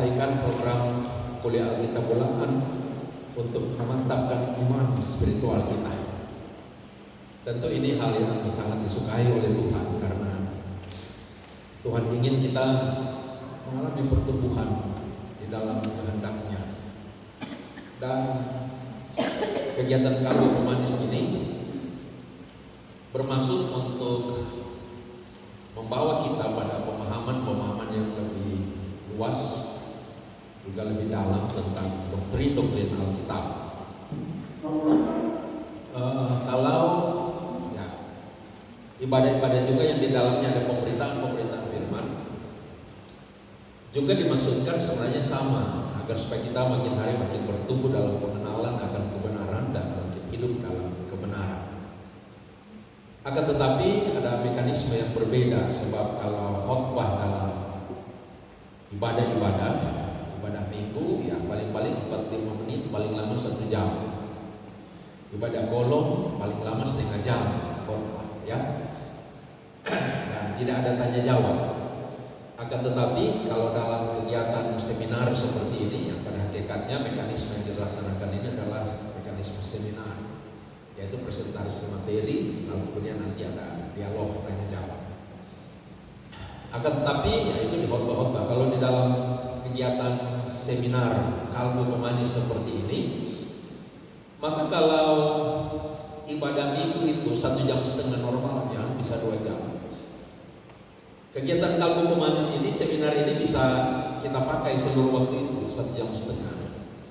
menyelesaikan program kuliah Alkitab ulangan untuk memantapkan iman spiritual kita. Tentu ini hal yang sangat disukai oleh Tuhan, karena Tuhan ingin kita mengalami pertumbuhan di dalam kehendak-Nya. Dan kegiatan Kalbu Pemanis ini bermaksud untuk membawa kita pada pemahaman yang lebih luas, juga lebih dalam tentang doktrin-doktrin Alkitab. Kalau ya, ibadah-ibadah juga yang di dalamnya ada pemberitaan firman, juga dimaksudkan sebenarnya sama, agar supaya kita makin hari makin bertumbuh dalam pengenalan akan kebenaran dan makin hidup dalam kebenaran. Akan tetapi ada mekanisme yang berbeda, sebab kalau khotbah dalam ibadah minggu ya paling-paling 45 menit, paling lama 1 jam. Ibadah kolom paling lama setengah jam khotbah, ya. Dan tidak ada tanya jawab. Akan tetapi kalau dalam kegiatan seminar seperti ini, yang pada hakikatnya mekanisme yang dilaksanakan ini adalah mekanisme seminar, yaitu presentasi materi, lalu kemudian nanti ada dialog tanya jawab. Akan tetapi ya itu di khotbah-khotbah. Kalau di dalam kegiatan seminar Kalbu Pemanis seperti ini, maka kalau ibadah minggu itu 1,5 jam normalnya bisa 2 jam. Kegiatan Kalbu Pemanis ini, seminar ini bisa kita pakai seluruh waktu itu 1,5 jam.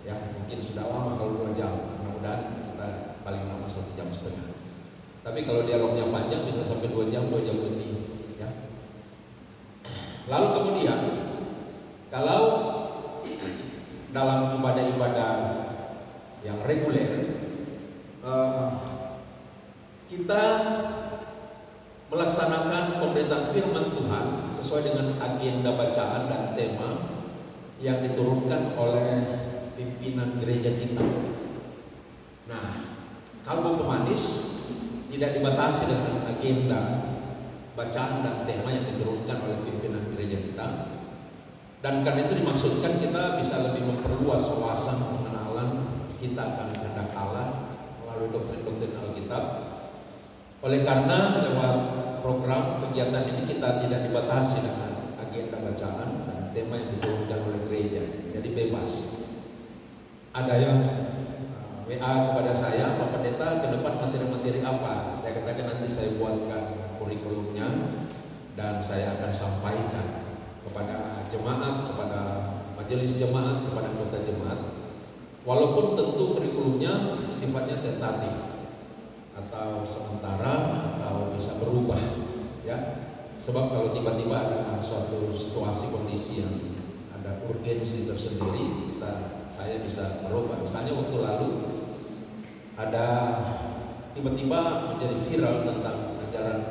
Ya, mungkin sudah lama kalau 2 jam. Mudah-mudahan kita paling lama 1,5 jam. Tapi kalau dialognya panjang bisa sampai 2 jam lebih. Ya. Lalu kemudian kalau dalam ibadah-ibadah yang reguler, kita melaksanakan pemberitaan firman Tuhan sesuai dengan agenda bacaan dan tema yang diturunkan oleh pimpinan gereja kita. Nah, Kalbu Pemanis tidak dibatasi dengan agenda bacaan dan tema yang diturunkan oleh pimpinan gereja kita. Dan karena itu dimaksudkan kita bisa lebih memperluas wawasan pengenalan kita akan kehendak Allah melalui doktrin-doktrin Alkitab. Oleh karena lewat program kegiatan ini kita tidak dibatasi dengan agenda bacaan dan tema yang diturunkan oleh gereja. Jadi bebas. Ada yang WA kepada saya, Pak Pendeta, ke depan materi-materi apa? Saya katakan nanti saya buatkan kurikulumnya dan saya akan sampaikan kepada jemaat, kepada majelis jemaat, kepada anggota jemaat. Walaupun tentu kurikulumnya sifatnya tentatif atau sementara atau bisa berubah, ya. Sebab kalau tiba-tiba ada suatu situasi kondisi yang ada urgensi tersendiri, saya bisa merubah. Misalnya waktu lalu ada tiba-tiba menjadi viral tentang ajaran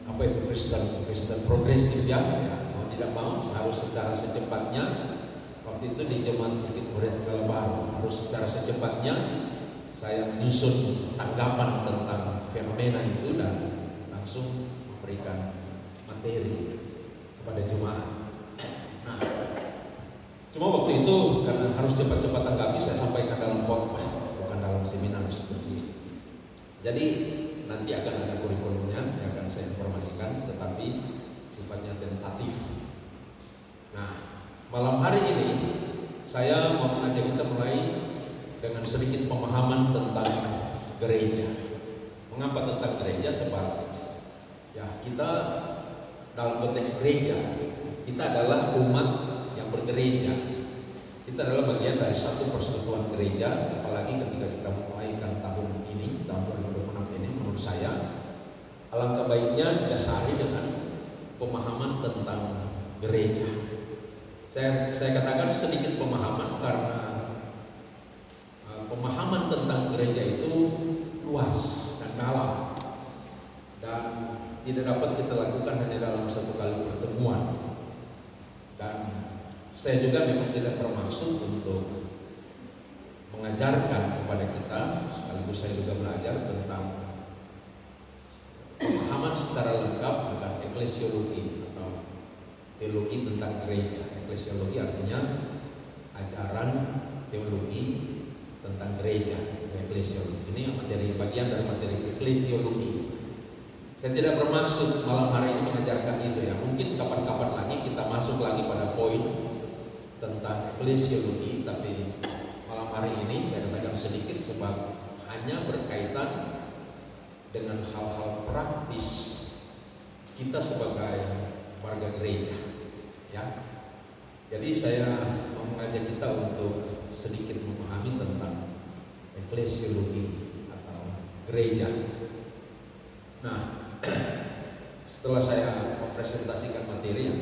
apa itu Kristen progresif, ya. Mau tidak mau harus secara secepatnya. Waktu itu di jemaat Bukit Murid Kalabaru harus secara secepatnya saya menyusun tanggapan tentang fenomena itu dan langsung memberikan materi kepada jemaat. Nah, cuma waktu itu karena harus cepat-cepat tanggapi, saya sampaikan dalam khotbah, bukan dalam seminar seperti ini. Jadi nanti akan ada kurikulumnya yang akan saya informasikan, tetapi sifatnya tentatif. Nah, malam hari ini saya mau mengajak kita mulai dengan sedikit pemahaman tentang gereja. Mengapa tentang gereja? Sebab ya kita dalam konteks gereja, kita adalah umat yang bergereja. Kita adalah bagian dari satu persekutuan gereja. Apalagi ketika kita memulaikan tahun ini, tahun 2026 ini, menurut saya alangkah baiknya didasari dengan pemahaman tentang gereja. Saya katakan sedikit pemahaman karena pemahaman tentang gereja itu luas dan dalam dan tidak dapat kita lakukan hanya dalam satu kali pertemuan. Dan saya juga memang tidak bermaksud untuk mengajarkan kepada kita, sekaligus saya juga belajar tentang pemahaman secara lengkap tentang eklesiologi atau teologi tentang gereja. Eklesiologi artinya ajaran teologi tentang gereja. Eklesiologi ini materi bagian dari materi eklesiologi. Saya tidak bermaksud malam hari ini mengajarkan itu ya. Mungkin kapan-kapan lagi kita masuk lagi pada poin tentang eklesiologi, tapi malam hari ini saya katakan sedikit sebab hanya berkaitan dengan hal-hal praktis kita sebagai warga gereja, ya. Jadi saya mau mengajak kita untuk sedikit memahami tentang eklesiologi atau gereja. Nah, setelah saya mempresentasikan materi yang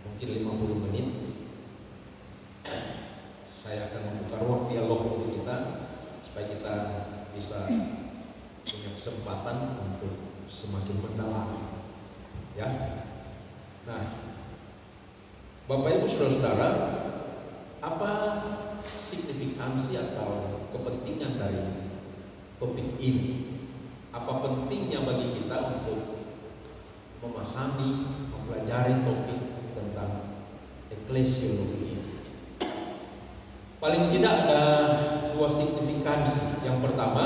mungkin 50 menit, saya akan membuka ruang dialog untuk kita supaya kita bisa punya kesempatan untuk semakin mendalam, ya. Nah, Bapak Ibu Saudara-saudara, apa signifikansi atau kepentingan dari topik ini? Apa pentingnya bagi kita untuk memahami, mempelajari topik tentang eklesiologi ini? Paling tidak ada dua signifikansi. Yang pertama,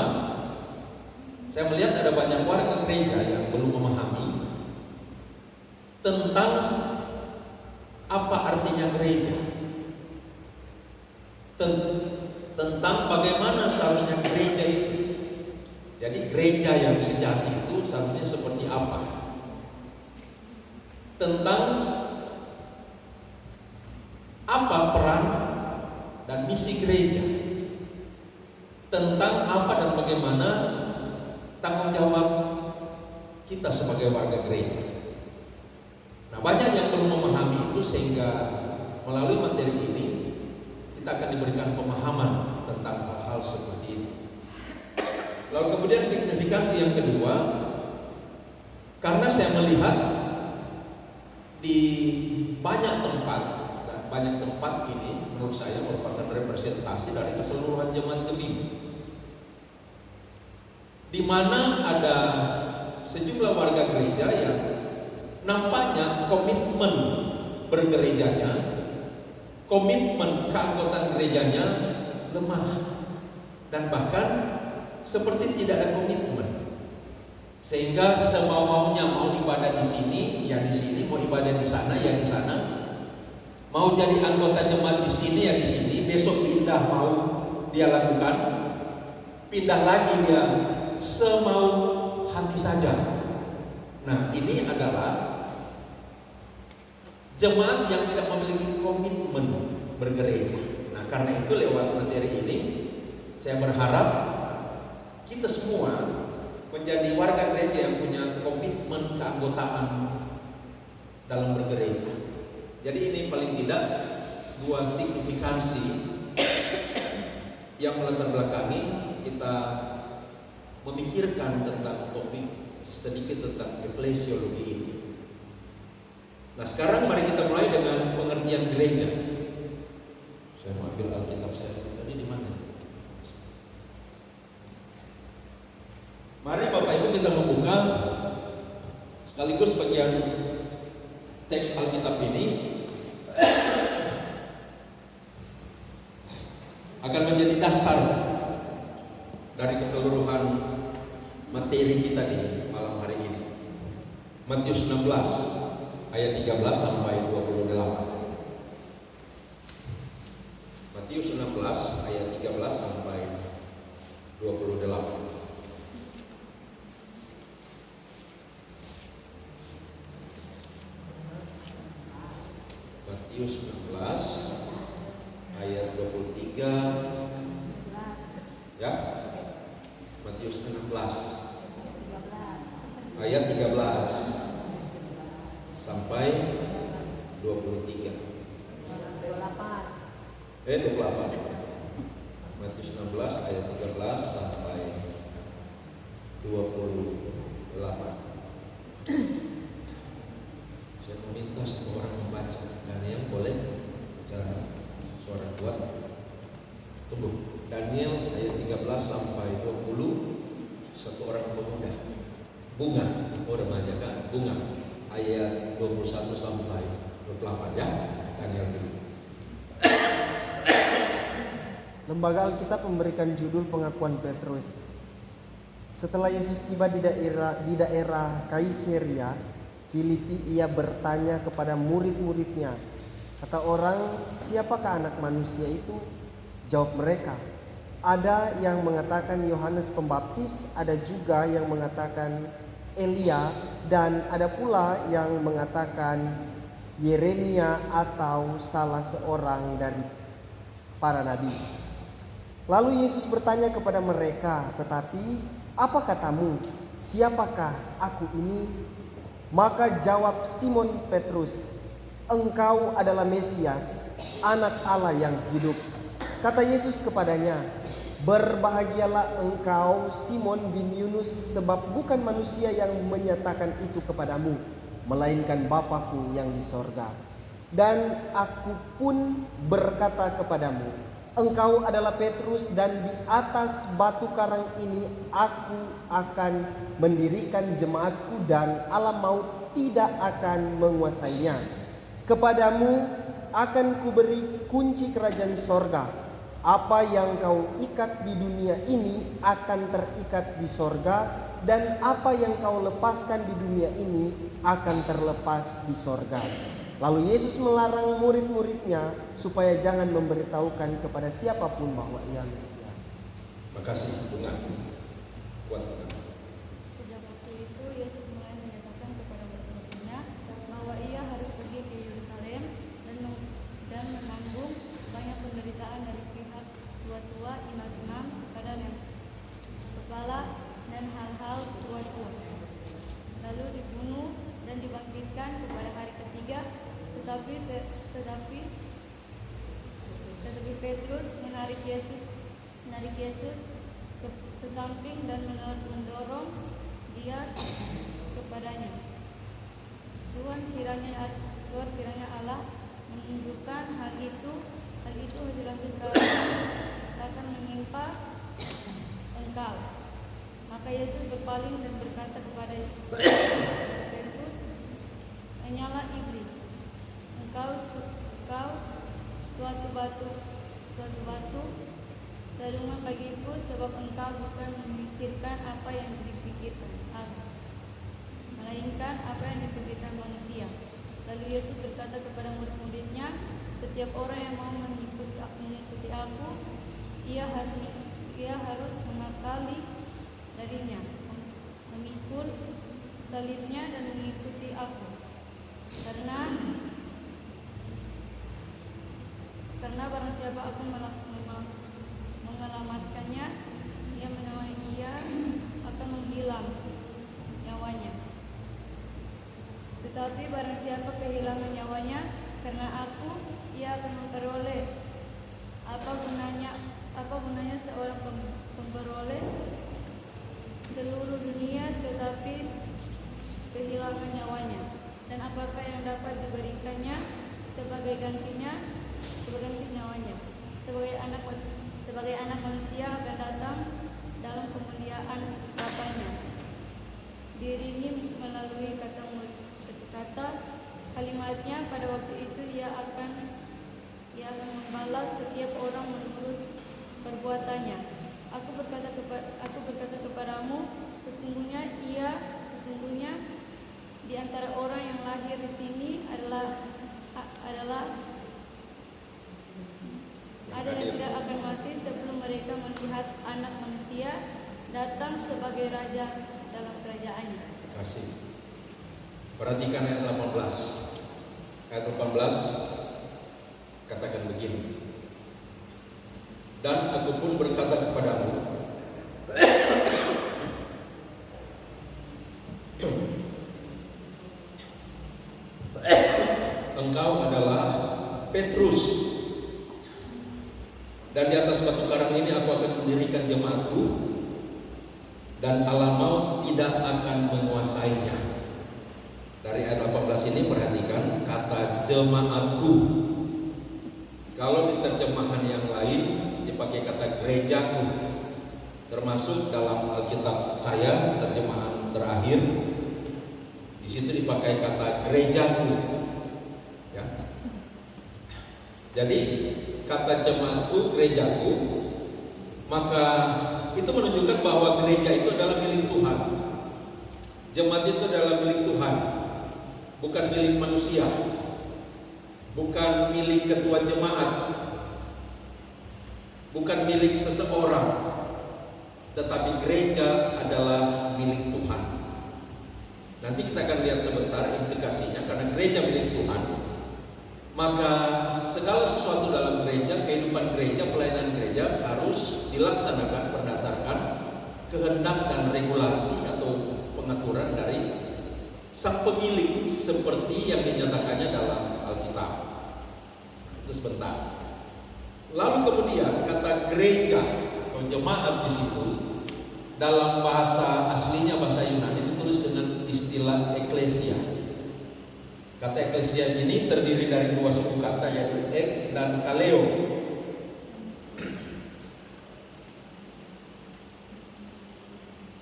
saya melihat ada banyak warga gereja yang belum memahami tentang apa artinya gereja, tentang bagaimana seharusnya gereja itu. Jadi gereja yang sejati itu seharusnya seperti apa? Tentang apa peran dan misi gereja? Tentang apa dan bagaimana tanggung jawab kita sebagai warga gereja. Nah, banyak yang belum memahami itu, sehingga melalui materi ini kita akan diberikan pemahaman tentang hal-hal seperti itu. Lalu kemudian signifikansi yang kedua, karena saya melihat di banyak tempat, dan banyak tempat ini menurut saya merupakan representasi dari keseluruhan jemaat Gemini, di mana ada sejumlah warga gereja yang nampaknya komitmen bergerejanya, komitmen keanggotaan gerejanya lemah, dan bahkan seperti tidak ada komitmen, sehingga semau-maunya mau ibadah di sini, ya di sini, mau ibadah di sana, ya di sana, mau jadi anggota jemaat di sini, ya di sini, besok pindah mau dia lakukan, pindah lagi dia semau hati saja. Nah, ini adalah jemaat yang tidak memiliki komitmen bergereja. Nah, karena itu lewat materi ini saya berharap kita semua menjadi warga gereja yang punya komitmen keanggotaan dalam bergereja. Jadi ini paling tidak dua signifikansi yang melatar belakangi kita memikirkan tentang topik sedikit tentang eklesiologi ini. Nah, sekarang mari kita mulai dengan pengertian gereja. Saya mau ambil Alkitab saya tadi di mana? Mari Bapak Ibu kita membuka sekaligus bagian teks Alkitab ini akan menjadi dasar dari keseluruhan materi kita di malam hari ini. Matius 16 ayat 13 sampai 28. Matius 16 ayat 13 sampai 28. Matius 16 ayat 23, ya. Matius 16 ayat 13 sampai 23. 28. Matius 16 ayat 13 sampai 28. Saya meminta semua orang membaca, Daniel boleh bicara suara kuat. Tunggu. Daniel ayat 13 sampai 20, satu orang pemuda. Bunga, oh remaja kan? Bunga ayat 21 sampai 28, ya. Daniel dulu. Lembaga Alkitab memberikan judul pengakuan Petrus. Setelah Yesus tiba di daerah Kaisaria Filipi, ia bertanya kepada murid-muridnya, kata orang, siapakah anak manusia itu? Jawab mereka, ada yang mengatakan Yohanes Pembaptis, ada juga yang mengatakan Elia, dan ada pula yang mengatakan Yeremia atau salah seorang dari para nabi. Lalu Yesus bertanya kepada mereka, tetapi apa katamu? Siapakah aku ini? Maka jawab Simon Petrus, engkau adalah Mesias, anak Allah yang hidup. Kata Yesus kepadanya, berbahagialah engkau Simon bin Yunus, sebab bukan manusia yang menyatakan itu kepadamu, melainkan Bapa-Ku yang di sorga. Dan aku pun berkata kepadamu, engkau adalah Petrus, dan di atas batu karang ini aku akan mendirikan jemaatku, dan alam maut tidak akan menguasainya. Kepadamu akan kuberi kunci kerajaan sorga. Apa yang kau ikat di dunia ini akan terikat di sorga, dan apa yang kau lepaskan di dunia ini akan terlepas di sorga. Lalu Yesus melarang murid-muridnya supaya jangan memberitahukan kepada siapapun bahwa ia Mesias. Makasih Tuhan. Kuat. Sejak waktu itu Yesus mulai menyatakan kepada murid-muridnya bahwa ia harus pergi ke Yerusalem dan menanggung banyak penderitaan dari pihak tua-tua, imam-imam, kepala dan hal-hal tua-tua, lalu dibunuh dan dibangkitkan kepada hari ketiga. Tetapi Petrus menarik Yesus ke samping dan mendorong dia kepadanya. Tuhan kiranya Allah menunjukkan hal itu hasil akan menimpa engkau. Maka Yesus berpaling dan berkata kepada Petrus, hanyalah iblis, engkau suatu batu sandungan bagiku, sebab engkau bukan memikirkan apa yang dipikirkan aku, melainkan apa yang dipikirkan manusia. Lalu Yesus berkata kepada murid-muridnya, setiap orang yang mau mengikuti aku, ia harus mengakali darinya, memikul salibnya dan mengikuti aku. Karena barang siapa aku menyelamatkannya, ia akan menghilang nyawanya. Tetapi barang siapa kehilangan nyawanya karena aku, ia akan memperoleh. Apa gunanya seorang memperoleh seluruh dunia tetapi kehilangan nyawanya? Dan apakah yang dapat diberikannya sebagai ganti nyawanya? Sebagai anak manusia akan datang dalam kemuliaan Bapanya, diiringi melalui kata kalimatnya. Pada waktu itu ia akan membalas setiap orang menurut perbuatannya. Aku berkata kepadamu, sesungguhnya di antara orang yang lahir di sini ada yang tidak akan mati sebelum mereka melihat Anak Manusia datang sebagai Raja dalam kerajaannya. Terima kasih. Perhatikan ayat 18. Ayat 18 katakan begini. Dan aku pun berkata kepadamu, engkau adalah Petrus, dan di atas batu karang ini aku akan mendirikan jemaatku, dan alam maut tidak akan menguasainya. Dari ayat 18 ini perhatikan kata jemaatku. Kalau di terjemahan yang lain dipakai kata gerejaku, termasuk dalam Alkitab saya terjemahan terakhir di situ dipakai kata gerejaku. Ya. Jadi kata jemaatku, gerejaku, maka itu menunjukkan bahwa gereja itu adalah milik Tuhan. Jemaat itu adalah milik Tuhan, bukan milik manusia, bukan milik ketua jemaat, bukan milik seseorang, tetapi gereja adalah milik Tuhan. Nanti kita akan lihat sebentar implikasinya. Karena gereja milik Tuhan, maka segala sesuatu dalam gereja, kehidupan gereja, pelayanan gereja harus dilaksanakan berdasarkan kehendak dan regulasi atau pengaturan dari sang pemilik seperti yang dinyatakannya dalam Alkitab. Itu sebentar. Lalu kemudian kata gereja atau jemaat di situ dalam bahasa aslinya, bahasa Yunani, ditulis dengan istilah eklesia. Kata eklesia ini terdiri dari dua suku kata, yaitu ek dan kaleo.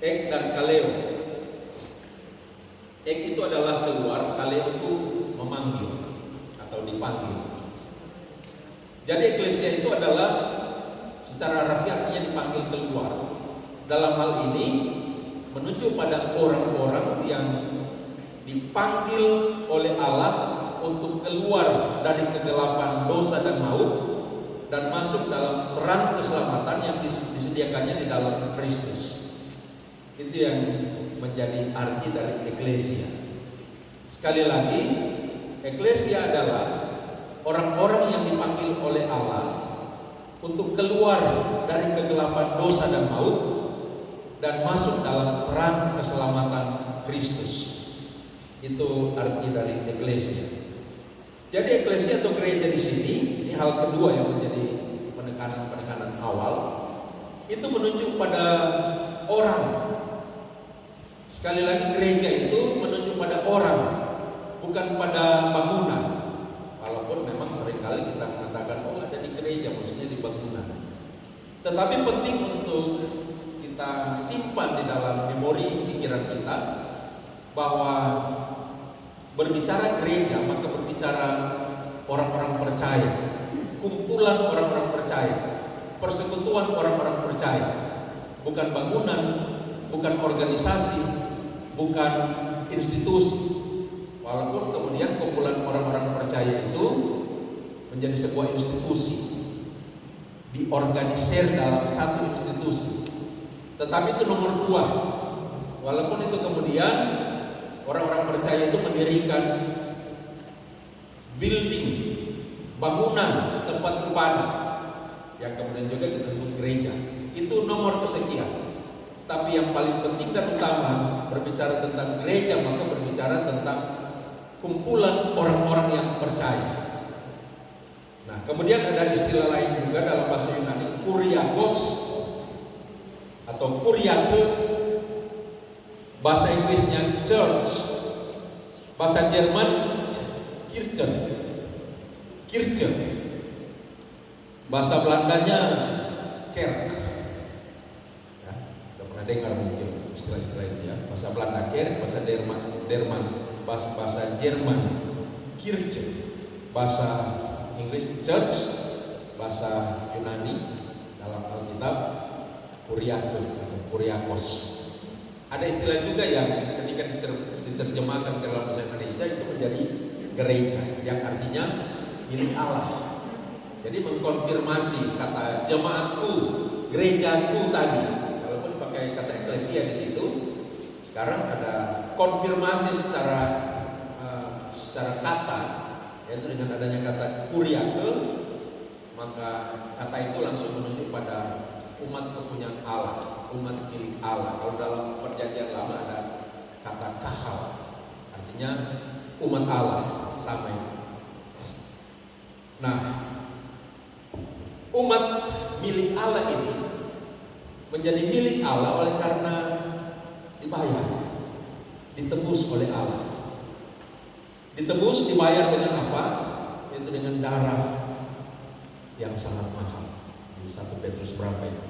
Ek dan kaleo. Ek itu adalah keluar, kaleo itu memanggil atau dipanggil. Jadi eklesia itu adalah secara rapi artinya dipanggil keluar. Dalam hal ini menunjuk pada orang-orang yang dipanggil oleh Allah untuk keluar dari kegelapan dosa dan maut dan masuk dalam terang keselamatan yang disediakannya di dalam Kristus. Itu yang menjadi arti dari eklesia. Sekali lagi, eklesia adalah orang-orang yang dipanggil oleh Allah untuk keluar dari kegelapan dosa dan maut dan masuk dalam terang keselamatan Kristus. Itu arti dari eklesia. Jadi eklesia atau gereja di sini, ini hal kedua yang menjadi penekanan awal, itu menunjuk pada orang. Sekali lagi, gereja itu menunjuk pada orang, bukan pada bangunan. Walaupun memang seringkali kita mengatakan, oh ada di gereja, maksudnya di bangunan. Tetapi penting untuk kita simpan di dalam memori pikiran kita bahwa berbicara gereja maka berbicara orang-orang percaya, kumpulan orang-orang percaya, persekutuan orang-orang percaya, bukan bangunan, bukan organisasi, bukan institusi. Walaupun kemudian kumpulan orang-orang percaya itu menjadi sebuah institusi, diorganisir dalam satu institusi. Tetapi itu nomor dua. Walaupun itu kemudian orang-orang percaya itu mendirikan building, bangunan, tempat ibadah yang kemudian juga kita sebut gereja. Itu nomor kesekian. Tapi yang paling penting dan utama, berbicara tentang gereja maka berbicara tentang kumpulan orang-orang yang percaya. Nah, kemudian ada istilah lain juga dalam bahasa Yunani, kuriakos atau kuriake. Bahasa Inggrisnya church, bahasa Jerman Kirchen, Kirche, bahasa Belandanya kerk. Ya, sudah pernah dengar mungkin istilah-istilah itu ya. Bahasa Belanda kerk, bahasa bahasa Jerman Kirche, bahasa Inggris church, bahasa Yunani dalam Alkitab kuriake atau kuriakos. Ada istilah juga yang ketika diterjemahkan ke dalam bahasa Indonesia itu menjadi gereja, yang artinya milik Allah. Jadi mengkonfirmasi kata jemaatku, gerejaku tadi. Walaupun pakai kata eklesia di situ, sekarang ada konfirmasi secara kata, yaitu dengan adanya kata kuriake, maka kata itu langsung menunjuk pada umat kepunyaan Allah, umat milik Allah. Kalau dalam perjanjian lama ada kata kahal, artinya umat Allah, sama itu. Nah, umat milik Allah ini menjadi milik Allah oleh karena dibayar, ditebus oleh Allah. Ditebus, dibayar dengan apa? Yaitu dengan darah yang sangat mahal. Di 1 Petrus berapa itu?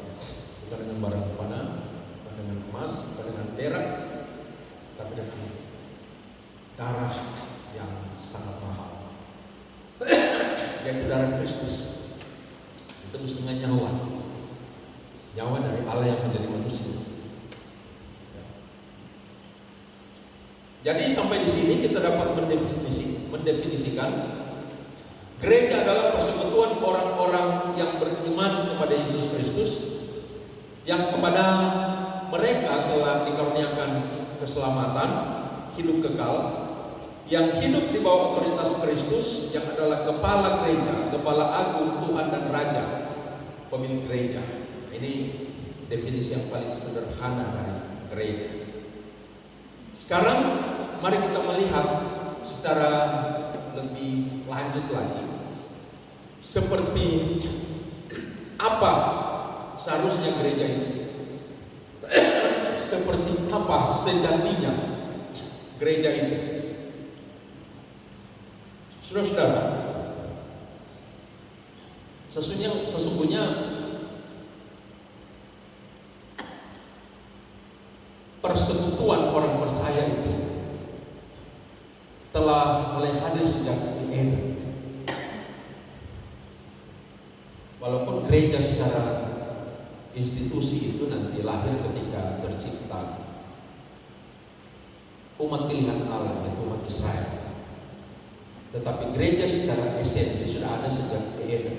Bukan dengan barang mana, bukan dengan emas, bukan dengan perak, tapi dengan darah yang sangat mahal. yaitu darah Kristus. Ditebus dengan nyawa. Nyawa dari Allah yang menjadi manusia. Jadi sampai di sini kita dapat mendefinisikan gereja adalah persekutuan orang-orang yang beriman kepada Yesus Kristus, yang kepada mereka telah dikaruniakan keselamatan, hidup kekal, yang hidup di bawah otoritas Kristus, yang adalah kepala gereja, kepala agung, Tuhan dan Raja, pemilik gereja. Ini definisi yang paling sederhana dari gereja. Sekarang mari kita melihat secara lebih lanjut lagi, seperti apa seharusnya gereja itu, seperti apa sejatinya gereja itu. Saudara-saudara, sesungguhnya persekutuan orang percaya itu telah mulai hadir sejak di Eden. Walaupun gereja secara institusi itu nanti lahir ketika tercipta umat pilihan Allah, yaitu umat Israel. Tetapi gereja secara esensi sudah ada sejak di Eden,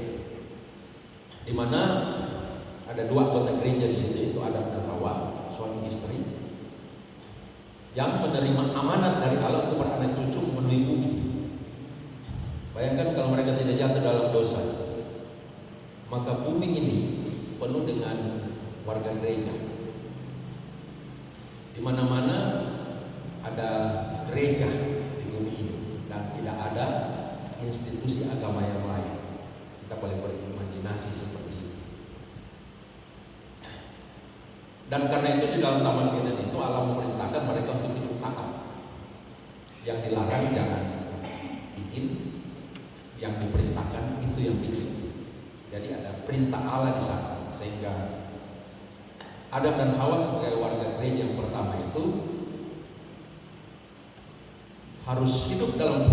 di mana ada dua anggota gereja di situ, yaitu Adam dan Hawa, suami istri, yang menerima amanat dari Allah untuk beranak cucu memenuhi bumi. Bayangkan kalau mereka tidak jatuh dalam dosa, maka bumi ini penuh dengan warga gereja. Di mana-mana ada gereja di bumi ini, dan tidak ada institusi agama yang lain. Kita boleh berimajinasi seperti itu. Dan karena itu di dalam Taman Eden itu Allah memerintahkan mereka untuk hidup taat. Yang dilarang jangan bikin, yang diperintahkan itu yang bikin. Jadi ada perintah Allah di sana, sehingga Adam dan Hawa sebagai warga gereja yang pertama itu harus hidup dalam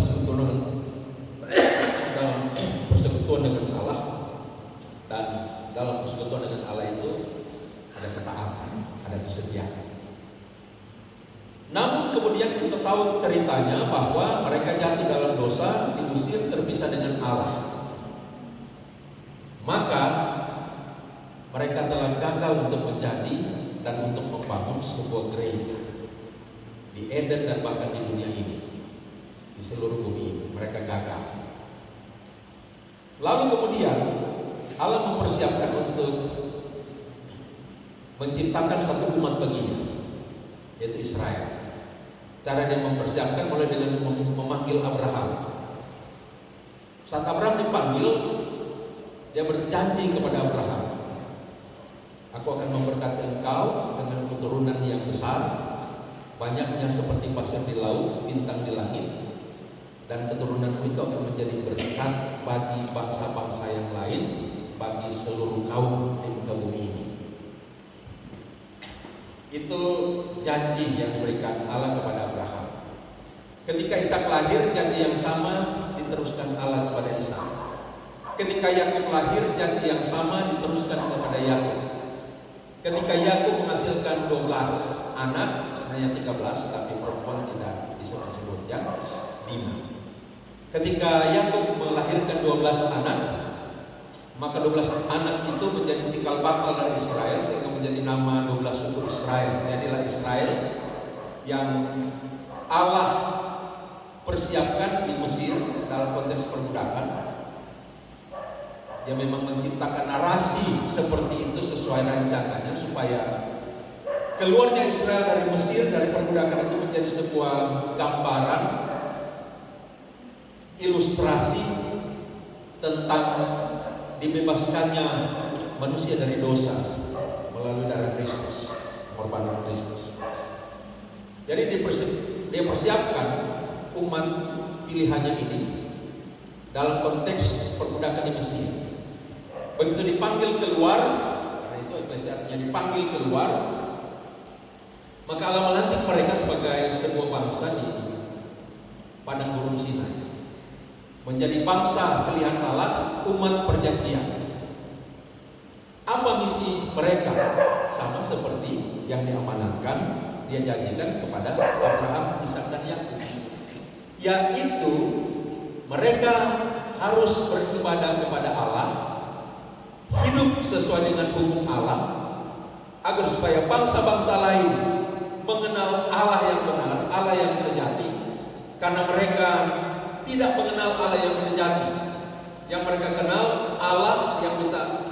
persekutuan dengan Allah, dan dalam persekutuan dengan Allah itu ada ketaatan, ada kesetiaan. Namun kemudian kita tahu ceritanya bahwa mereka jatuh dalam dosa, diusir, terpisah dengan Allah. Maka mereka telah gagal untuk menjadi dan untuk membangun sebuah gereja di Eden dan bahkan di dunia ini, di seluruh bumi ini. Mereka gagal. Lalu kemudian Allah mempersiapkan untuk menciptakan satu umat baginya, yaitu Israel. Cara dia mempersiapkan mulai dengan memanggil Abraham. Saat Abraham dipanggil, dia berjanji kepada Abraham, aku akan memberkati engkau dengan keturunan yang besar, banyaknya seperti pasir di laut, bintang di langit, dan keturunanmu itu akan menjadi berkat bagi bangsa-bangsa yang lain, bagi seluruh kaum di muka bumi ini. Itu janji yang diberikan Allah kepada Abraham. Ketika Ishak lahir, janji yang sama diteruskan Allah kepada Ishak. Ketika Yakub lahir, janji yang sama diteruskan kepada Yakub. Ketika Yakub menghasilkan 12 anak, sebenarnya 13, tapi perempuan tidak disebut ya, 5. Ketika Yakub melahirkan 12 anak, maka 12 anak itu menjadi cikal bakal dari Israel, sehingga menjadi nama 12 suku Israel. Jadilah Israel yang Allah persiapkan di Mesir dalam konteks perbudakan. Dia memang menciptakan narasi seperti itu sesuai rancangannya, supaya keluarnya Israel dari Mesir, dari perbudakan itu menjadi sebuah gambaran, ilustrasi tentang dibebaskannya manusia dari dosa melalui darah Kristus, pengorbanan Kristus. Jadi dia persiapkan umat pilihannya ini dalam konteks perbudakan di Mesir. Begitu dipanggil keluar, karena itu artinya dipanggil keluar, maka Allah melantik mereka sebagai sebuah bangsa di padang gurun Sinai. menjadi bangsa pilihan Allah, umat perjanjian. Apa misi mereka? Sama seperti yang diamanatkan, dia janjikan kepada Abraham, Ishak dan Yakub, yaitu mereka harus beribadah kepada Allah, hidup sesuai dengan hukum Allah, agar supaya bangsa-bangsa lain mengenal Allah yang benar, Allah yang sejati. Karena mereka tidak mengenal Allah yang sejati. Yang mereka kenal Allah yang bisa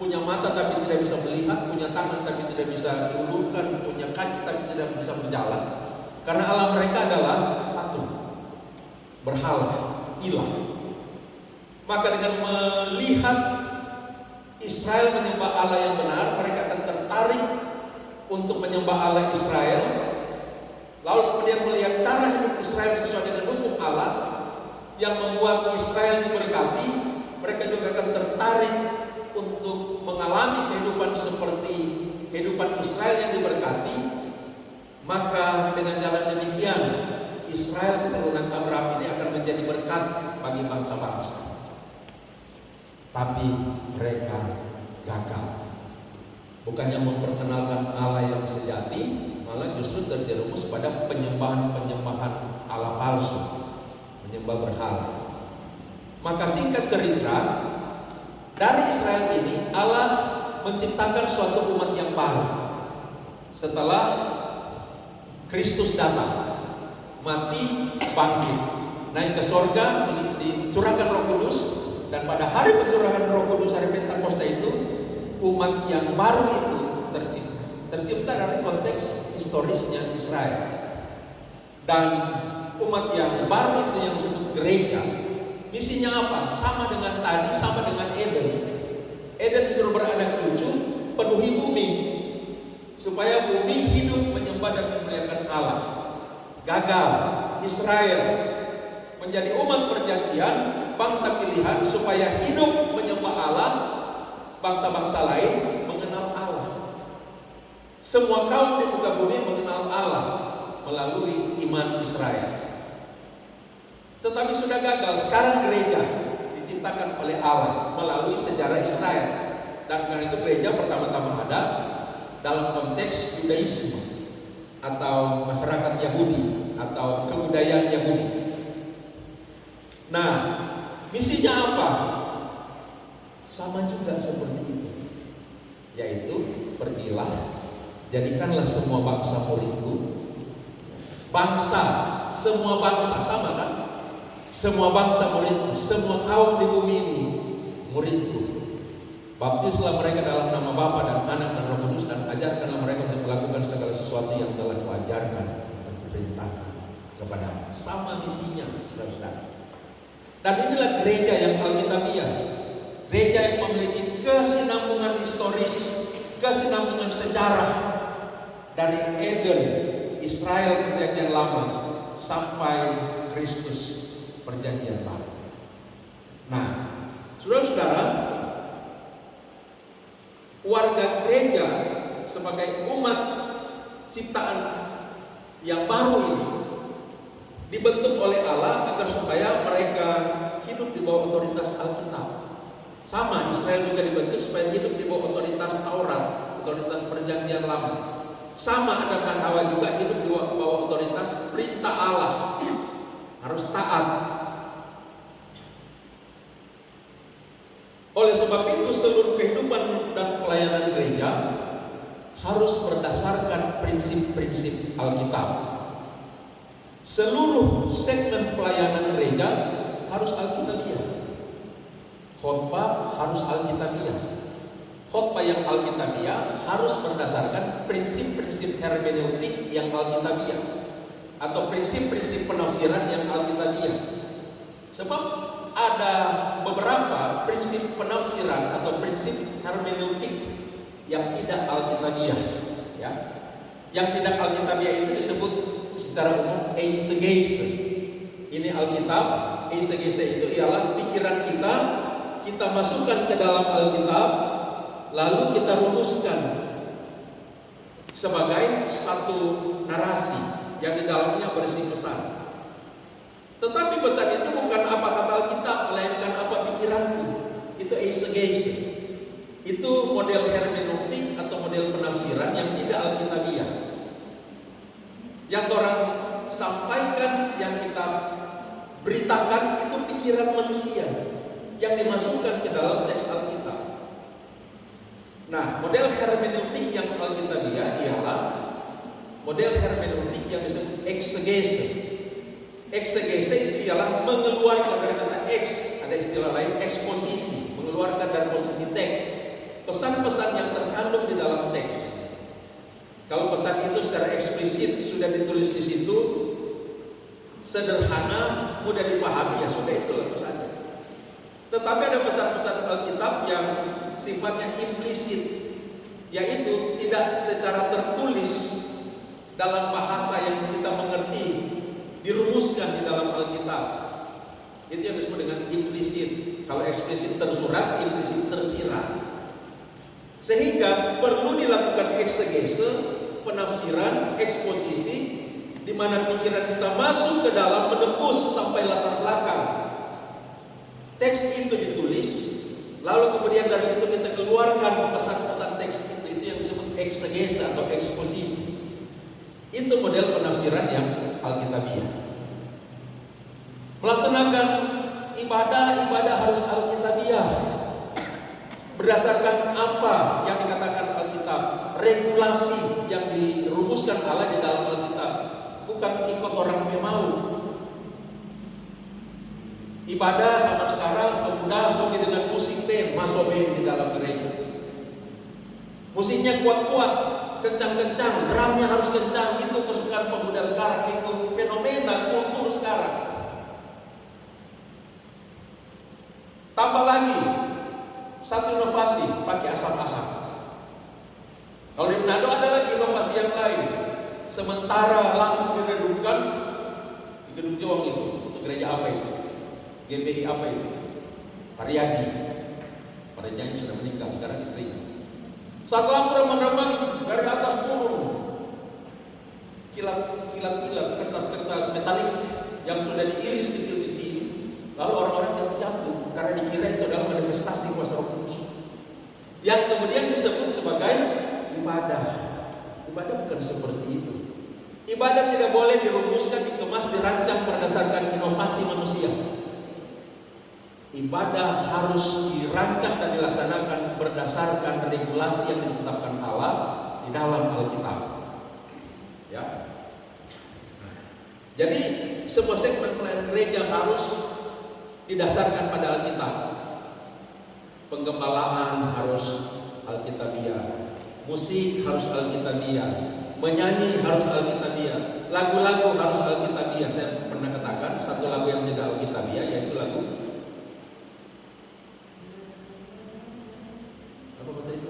punya mata tapi tidak bisa melihat, punya tangan tapi tidak bisa diulurkan, punya kaki tapi tidak bisa berjalan. Karena Allah mereka adalah patung, berhala, ilah. Maka dengan melihat Israel menyembah Allah yang benar, mereka akan tertarik untuk menyembah Allah Israel. Lalu kemudian melihat cara hidup Israel sesuai dengan hukum Allah yang membuat Israel diberkati, mereka juga akan tertarik untuk mengalami kehidupan seperti kehidupan Israel yang diberkati. Maka dengan jalan demikian, Israel keturunan Abraham ini akan menjadi berkat bagi bangsa-bangsa. Tapi mereka gagal. Bukannya memperkenalkan Allah yang sejati, malah justru terjerumus pada penyembahan-penyembahan Allah palsu, menyembah berhala. Maka singkat cerita, dari Israel ini Allah menciptakan suatu umat yang baru. Setelah Kristus datang, mati, bangkit, naik ke sorga, dicurahkan Roh Kudus, dan pada hari pencurahan Roh Kudus, hari Pentakosta itu, umat yang baru itu tercipta dari konteks historisnya Israel. Dan umat yang baru itu yang disebut gereja, misinya apa? Sama dengan tadi, sama dengan Eden. Eden disuruh beranak cucu, penuhi bumi, supaya bumi hidup menyembah dan memuliakan Allah. Gagal. Israel menjadi umat perjanjian, bangsa pilihan, supaya hidup menyembah Allah. Bangsa-bangsa lain mengenal Allah. Semua kaum di muka bumi mengenal Allah melalui iman Israel. Tetapi sudah gagal. Sekarang gereja diciptakan oleh Allah melalui sejarah Israel. Dan karena itu gereja pertama-tama ada dalam konteks Yudaisme atau masyarakat Yahudi atau kebudayaan Yahudi. Nah, misinya apa? Sama juga seperti itu, yaitu pergilah, jadikanlah semua bangsa muridku. Bangsa, semua bangsa, sama kan? Semua bangsa muridku, semua kaum di bumi ini muridku. Baptislah mereka dalam nama Bapa dan Anak dan Roh Kudus, dan ajarkanlah mereka untuk melakukan segala sesuatu yang telah kuajarkan dan kuperintahkan kepada. Sama misinya, saudara-saudara. Dan inilah gereja yang alkitabiah, gereja yang memiliki kesinambungan historis, kesinambungan sejarah dari Eden, Israel perjanjian lama sampai Kristus perjanjian baru. Nah, saudara-saudara, warga gereja sebagai umat ciptaan yang baru ini dibentuk oleh Allah agar supaya mereka hidup di bawah otoritas Alkitab. Sama, Israel juga dibentuk supaya hidup di bawah otoritas Taurat, otoritas perjanjian lama. Sama, Adam dan Hawa juga hidup di bawah otoritas perintah Allah, harus taat. Oleh sebab itu, seluruh kehidupan dan pelayanan gereja harus berdasarkan prinsip-prinsip Alkitab. Seluruh segmen pelayanan gereja harus alkitabiah. Khotbah harus alkitabiah. Khotbah yang alkitabiah harus berdasarkan prinsip-prinsip hermeneutik yang alkitabiah atau prinsip-prinsip penafsiran yang alkitabiah. Sebab ada beberapa prinsip penafsiran atau prinsip hermeneutik yang tidak alkitabiah, ya. Yang tidak alkitabiah itu disebut secara umum eisegese. Ini Alkitab. Eisegese itu ialah pikiran kita masukkan ke dalam Alkitab, lalu kita rumuskan sebagai satu narasi yang di dalamnya berisi pesan. Tetapi pesan itu bukan apa kata Alkitab. eksegese. Itu model hermeneutik atau model penafsiran yang tidak alkitabiah. Yang orang sampaikan, yang kita beritakan itu pikiran manusia yang dimasukkan ke dalam teks Alkitab. Nah, model hermeneutik yang alkitabiah ialah model hermeneutik yang disebut eksegese. Eksegese itu ialah mengeluarkan dari kata eks, ada istilah lain eksposisi, mengeluarkan dari posisi teks pesan-pesan yang terkandung di dalam teks. Kalau pesan itu secara eksplisit sudah ditulis di situ, sederhana, mudah dipahami, ya sudah, itulah pesannya. Tetapi ada pesan-pesan Alkitab yang sifatnya implisit, yaitu tidak secara tertulis dalam bahasa yang kita mengerti, dirumuskan di dalam Alkitab. Itu yang disebut dengan implisit. Kalau eksplisit tersurat, implisit tersirat. Sehingga perlu dilakukan eksegese, penafsiran, eksposisi, di mana pikiran kita masuk ke dalam, menembus sampai latar belakang teks itu ditulis, lalu kemudian dari situ kita keluarkan pesan-pesan teks itu yang disebut eksegese atau eksposisi. Itu model penafsiran yang alkitabiah. Melaksanakan ibadah harus alkitabiah. Berdasarkan apa yang dikatakan Alkitab, regulasi yang dirumuskan Allah di dalam Alkitab, bukan ikut orang mau. Ibadah sama sekarang pemuda hobi dengan musik band, masuk band di dalam gereja. Musiknya kuat-kuat, kencang-kencang, drumnya harus kencang. Itu kesukaan pemuda sekarang, itu fenomena kultur sekarang. Tambah lagi satu inovasi, pakai asap-asap. Kalau di Manado ada lagi inovasi yang lain. Sementara lampu diredupkan di gedung Jawang itu, untuk gereja apa itu? GBI apa itu? Pariaji. Pariaji sudah meninggal, sekarang istrinya. Saat lampu remang-remang dari atas turun, kilat-kilat kertas-kertas metalik yang sudah diiris kecil-kecil, lalu orang-orang jatuh karena dikira itu adalah manifestasi kuasa Roh Kudus, yang kemudian disebut sebagai ibadah. Ibadah bukan seperti itu. Ibadah tidak boleh dirumuskan, dikemas, dirancang berdasarkan inovasi manusia. Ibadah harus dirancang dan dilaksanakan berdasarkan regulasi yang ditetapkan Allah di dalam Alkitab. Ya. Jadi semua segmen pelayanan gereja harus didasarkan pada Alkitab. Penggembalaan harus Alkitabiah, musik harus Alkitabiah, menyanyi harus Alkitabiah, lagu-lagu harus Alkitabiah. Saya pernah katakan satu lagu yang tidak Alkitabiah yaitu lagu apa kata itu?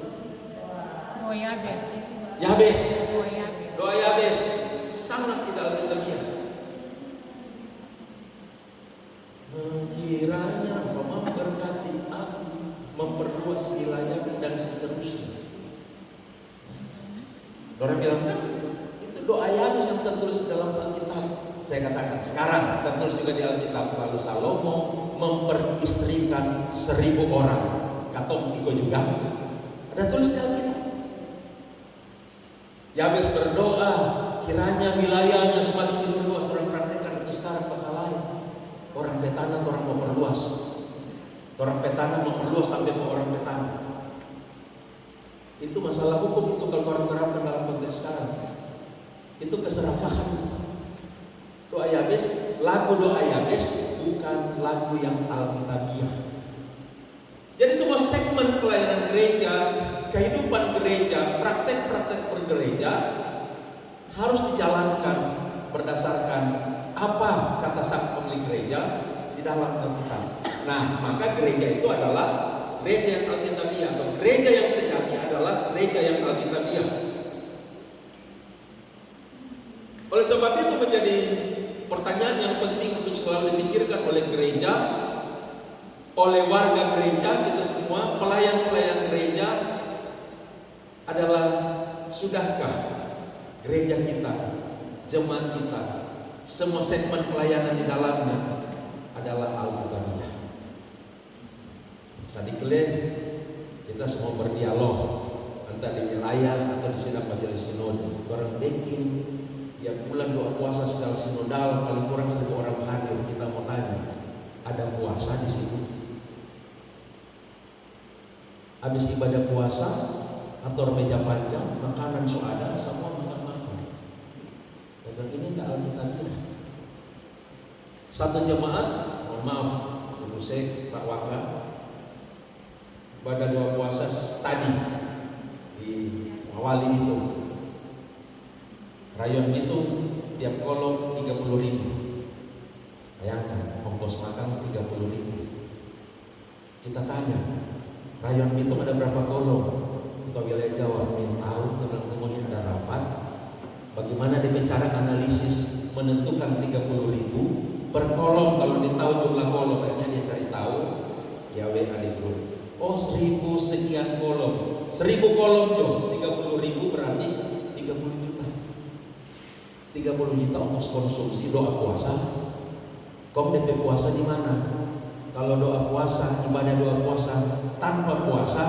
Yabes. Doa Yabes sangat tidak Alkitabiah. Kiranya Engkau memberkati aku, memperluas wilayahku dan seterusnya. Orang bilang kan itu doa Yabes yang tertulis dalam Alkitab. Saya katakan sekarang tertulis juga di Alkitab. Lalu Salomo memperistrikan 1000 orang. Katong Iko juga ada tulis di Alkitab. Yabes berdoa kiranya wilayahnya semakin berluas. Orang praktekkan itu sekarang bakal lain. Orang petana orang mau perluas. Orang petana mau perluas sampai ke orang petana. Itu masalah hukum itu kalau orang terapkan dalam konteks sekarang. Itu keserakahan. Doa Yabes, lagu doa Yabes bukan lagu yang alkitabiah. Jadi semua segmen pelayanan gereja, kehidupan gereja, praktek-praktek bergereja harus dijalankan berdasarkan apa kata sang pemilik gereja di dalam Alkitab. Nah, maka gereja itu adalah gereja yang alkitabiah, atau gereja yang sejati adalah gereja yang alkitabiah. Oleh sebab itu menjadi pertanyaan yang penting untuk selalu dipikirkan oleh gereja, oleh warga gereja, kita semua, pelayan-pelayan gereja adalah sudahkah gereja kita, jemaat kita, semua segmen pelayanan di dalamnya adalah alkitabiah. Sadikle kita semua berdialog entah di wilayah atau di sidang majelis sinode. Orang bikin tiap bulan doa puasa secara sinodal paling kurang 1.000 orang hadir. Kita mau tanya, ada puasa di situ? Habis ibadah puasa atau meja panjang, makanan ada, semua makan. Dan ini enggak alkitabiah. Satu jemaat, mohon maaf, Ibu Syekh, Pak Waka, pada doa puasa tadi di Mawali itu, Rayon itu tiap kolom 30.000. Bayangkan, ongkos makan 30.000. Kita tanya, Rayon itu ada berapa kolom? Untuk wilayah Jawa, tahu teman-teman ada rapat. Bagaimana dibicara analisis menentukan 30.000 per kolom? Kalau dia tahu jumlah kolom, akhirnya dia cari tahu, ya WA di grup. Oh 1.000 sekian kolom, 1.000 kolom Jo, 30.000 berarti 30 juta. 30 juta ongkos konsumsi doa puasa. Kom DP puasa di mana? Kalau doa puasa, ibadah doa puasa tanpa puasa,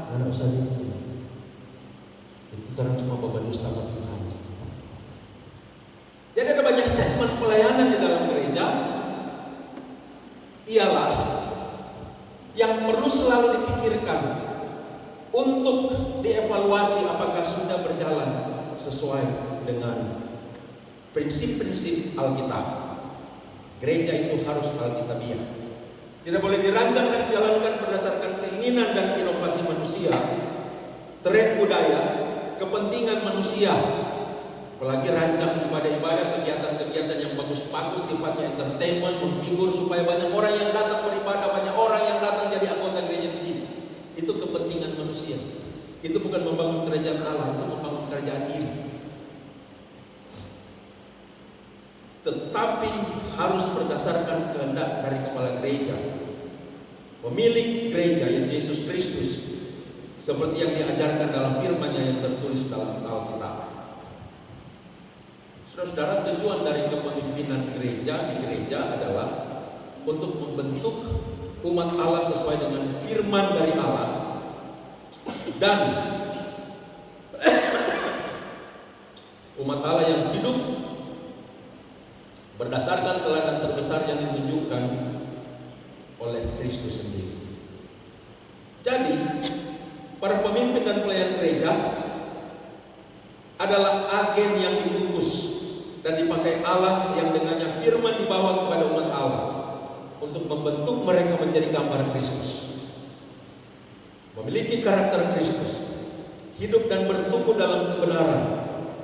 nggak usah itu. Itu karena cuma beban dusta Tuhan. Jadi ada banyak segmen pelayanan di dalam gereja, ialah yang perlu selalu dipikirkan untuk dievaluasi apakah sudah berjalan sesuai dengan prinsip-prinsip Alkitab. Gereja itu harus Alkitabiah. Tidak boleh dirancang dan dijalankan berdasarkan keinginan dan inovasi manusia, tren budaya, kepentingan manusia. Apalagi rancang ibadah-ibadah, kegiatan-kegiatan yang bagus-bagus, sifatnya entertainment, menghibur supaya banyak orang yang datang beribadah, banyak orang yang datang jadi anggota gereja di sini. Itu kepentingan manusia. Itu bukan membangun kerajaan Allah, itu membangun kerajaan diri. Tetapi harus berdasarkan kehendak dari kepala gereja, pemilik gereja yang Yesus Kristus, seperti yang diajarkan dalam firman-Nya yang tertulis dalam Alkitab. Saudara, tujuan dari kepemimpinan gereja di gereja adalah untuk membentuk umat Allah sesuai dengan firman dari Allah dan umat Allah yang hidup berdasarkan teladan terbesar yang ditunjukkan oleh Kristus sendiri. Jadi, para pemimpin dan pelayan gereja adalah agen yang diutus dan dipakai Allah yang dengannya firman dibawa kepada umat Allah untuk membentuk mereka menjadi gambar Kristus, memiliki karakter Kristus, hidup dan bertumbuh dalam kebenaran,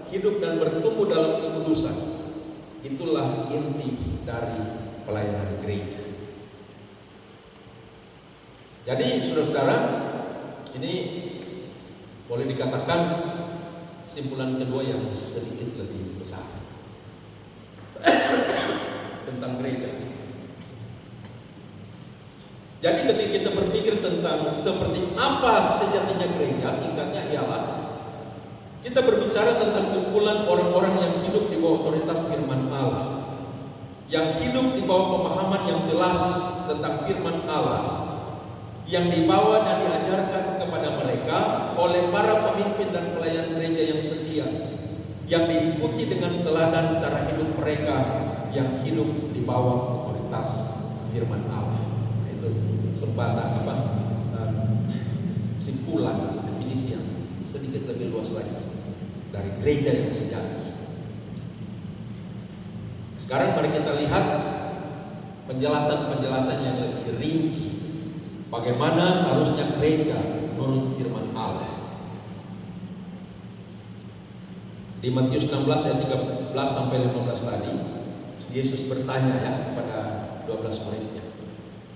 hidup dan bertumbuh dalam kekudusan. Itulah inti dari pelayanan gereja. Jadi saudara-saudara, ini boleh dikatakan kesimpulan kedua yang sedikit lebih besar tentang gereja. Jadi ketika kita berpikir tentang seperti apa sejatinya gereja, singkatnya ialah kita berbicara tentang kumpulan orang-orang yang hidup di bawah otoritas firman Allah, yang hidup di bawah pemahaman yang jelas tentang firman Allah, yang dibawa dan diajarkan kepada mereka oleh para pemimpin dan pelayan gereja yang setia, yang diikuti dengan teladan cara hidup mereka yang hidup di bawah otoritas firman Allah. Itu sempatan simpulan definisi yang sedikit lebih luas lagi dari gereja yang sejati. Sekarang mari kita lihat penjelasan-penjelasan yang lebih rinci bagaimana seharusnya gereja menurut firman Allah. Di Matius 16 ayat 13 sampai 15 tadi, Yesus bertanya ya kepada 12 muridnya.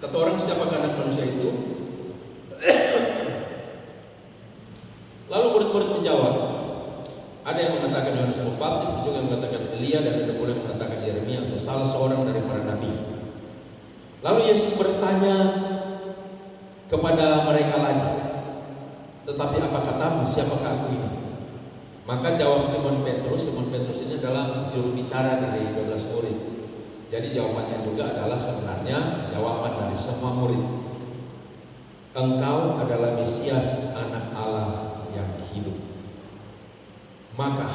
Kata orang, siapakah anak manusia itu? Lalu murid-murid menjawab, ada yang mengatakan Yohanes Pembaptis, juga yang mengatakan Elia, dan ada pula yang mengatakan Yeremia atau salah seorang dari para nabi. Lalu Yesus bertanya kepada mereka lagi, tetapi apa katamu, siapakah aku ini? Maka jawab Simon Petrus ini adalah juru bicara dari 12 murid. Jadi jawabannya juga adalah sebenarnya jawaban dari semua murid. engkau adalah Mesias, anak Allah yang hidup. Maka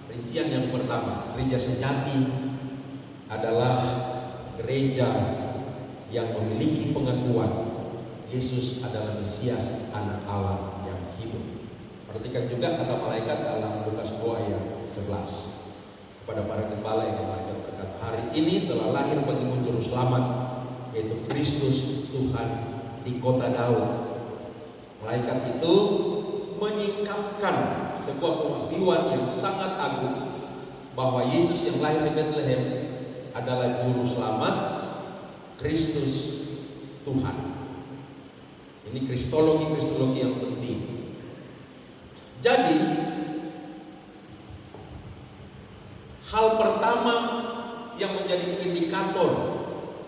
rincian yang pertama, gereja sejati adalah gereja yang memiliki pengakuan Yesus adalah Mesias, anak Allah yang hidup. Perhatikan juga kata malaikat dalam Lukas 2 ayat 11 kepada para gembala yang malaikat berkata, hari ini telah lahir bagimu juru selamat, yaitu Kristus Tuhan di kota Daud. Malaikat itu menyingkapkan sebuah pengetahuan yang sangat agung bahwa Yesus yang lahir di Bethlehem adalah juru selamat, Kristus Tuhan. Ini kristologi yang penting. Jadi hal pertama yang menjadi indikator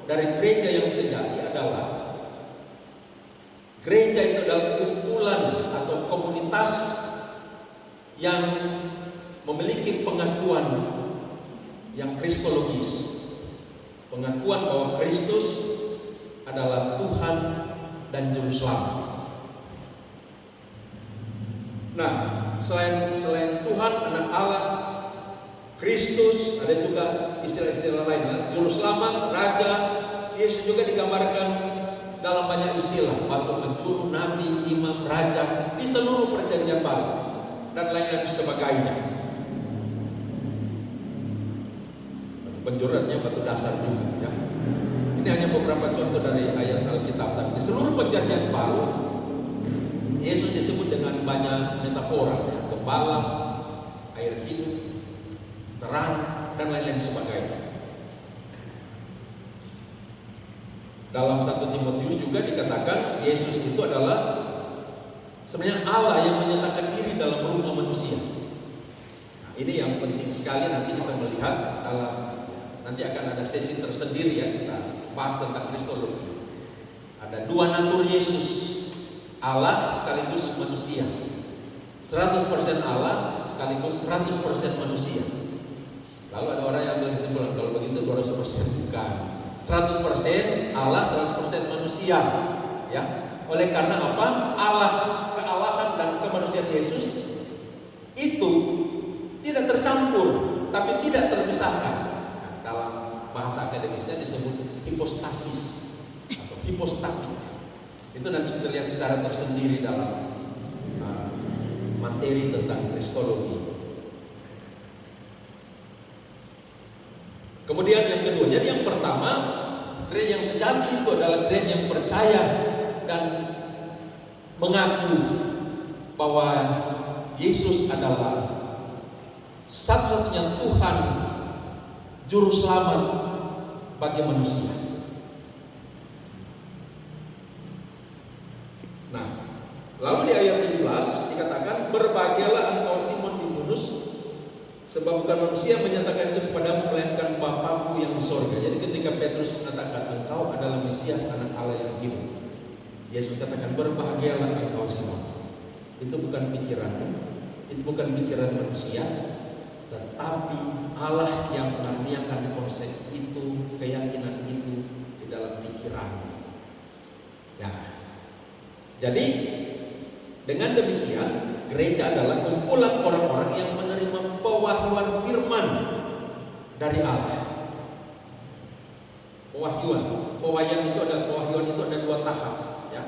dari gereja yang sejati adalah gereja itu adalah kumpulan atau komunitas yang memiliki pengakuan yang kristologis. Pengakuan bahwa Kristus adalah Tuhan dan Juru Selamat. Nah, selain Tuhan, anak Allah, Kristus, ada juga istilah-istilah lain, Juru Selamat, Raja. Yesus juga digambarkan dalam banyak istilah, batu penjuru, nabi, imam, raja di seluruh perjanjian baru dan lain-lain sebagainya. Penjuratnya batu dasar juga ya. Ini hanya beberapa contoh dari ayat Alkitab. Tapi di seluruh perjanjian baru Yesus disebut dengan banyak metafora ya. Gembala, air hidup, terang, dan lain-lain sebagainya. Dalam 1 Timotius juga dikatakan Yesus itu adalah sebenarnya Allah yang menyatakan diri dalam rumah manusia. Nah, ini yang penting sekali nanti kita melihat nanti akan ada sesi tersendiri ya, kita bahas tentang kristologi. Ada dua natur Yesus, Allah sekaligus manusia, 100% Allah sekaligus 100% manusia. Lalu ada orang yang berkesimpulan kalau begitu 200% bukan, 100% Allah, 100% manusia ya. Oleh karena apa? Allah, kealahan dan kemanusiaan Yesus itu tidak tercampur tapi tidak terpisahkan. Dalam bahasa akademisnya disebut hipostasis atau hipostatik. Itu nanti kita lihat secara tersendiri dalam materi tentang kristologi. Kemudian yang kedua, jadi yang pertama, gereja yang sejati itu adalah gereja yang percaya dan mengaku bahwa Yesus adalah satu-satunya Tuhan, Juru Selamat bagi manusia. Nah, lalu di ayat 17 dikatakan, berbahagialah engkau Simon bin Yunus, sebab bukan manusia menyatakan itu kepadamu melainkan Bapa-Mu yang di sorga. Jadi ketika Petrus mengatakan engkau adalah Mesias, anak Allah yang hidup, Yesus katakan berbahagialah engkau Simon. Itu bukan pikiranmu, itu bukan pikiran manusia, tetapi Allah yang mengaruniakan konsep itu, keyakinan itu di dalam pikiranmu. Ya. Jadi dengan demikian gereja adalah kumpulan orang-orang yang menerima pewahyuan firman dari Allah. Pewahyuan itu ada dua tahap ya.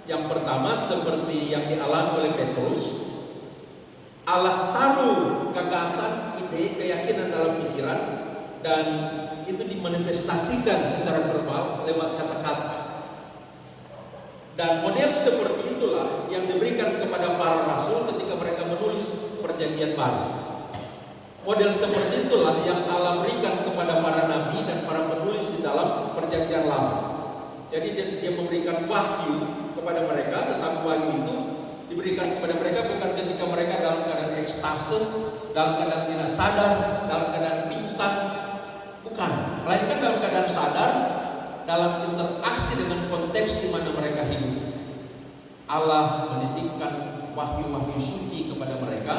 Yang pertama seperti yang dialami oleh Petrus, Allah taruh gagasan, ide, keyakinan dalam pikiran dan itu dimanifestasikan secara verbal lewat kata-kata. Dan model seperti itulah yang diberikan kepada para rasul ketika mereka menulis perjanjian baru. Model seperti itulah yang Allah berikan kepada para nabi dan para penulis di dalam perjanjian lama. Jadi dia memberikan wahyu kepada mereka, tetapi wahyu itu diberikan kepada mereka bukan ketika mereka dalam keadaan ekstase, dalam keadaan tidak sadar, dalam keadaan pingsan, bukan. Melainkan dalam keadaan sadar, dalam interaksi dengan konteks di mana mereka hidup. Allah menitipkan wahyu-wahyu suci kepada mereka,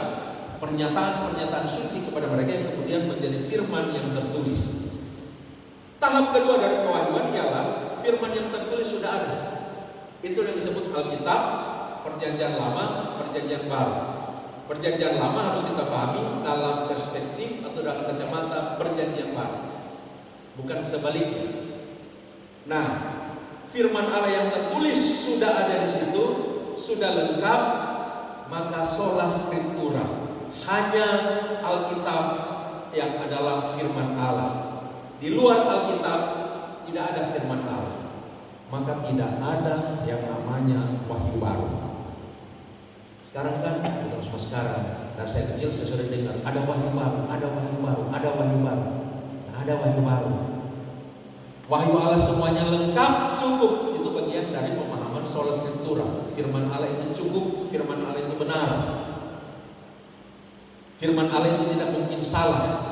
pernyataan-pernyataan suci kepada mereka yang kemudian menjadi firman yang tertulis. Tahap kedua dari pewahyuan ialah firman yang tertulis sudah ada. Itu yang disebut Alkitab, Perjanjian Lama, Perjanjian Baru. Perjanjian Lama harus kita pahami dalam perspektif atau dalam kacamata Perjanjian Baru, bukan sebaliknya. Nah, firman Allah yang tertulis sudah ada di situ, sudah lengkap, maka sola scriptura, hanya Alkitab yang adalah firman Allah. Di luar Alkitab tidak ada firman Allah, maka tidak ada yang namanya wahyu baru. Sekarang kan, bukan cuma sekarang, dari saya kecil saya sudah dengar ada wahyu baru, ada wahyu baru, ada wahyu baru, ada wahyu baru. Wahyu Allah semuanya lengkap, cukup. Itu bagian dari pemahaman sola scriptura. Firman Allah itu cukup, firman Allah itu benar. Firman Allah itu tidak mungkin salah.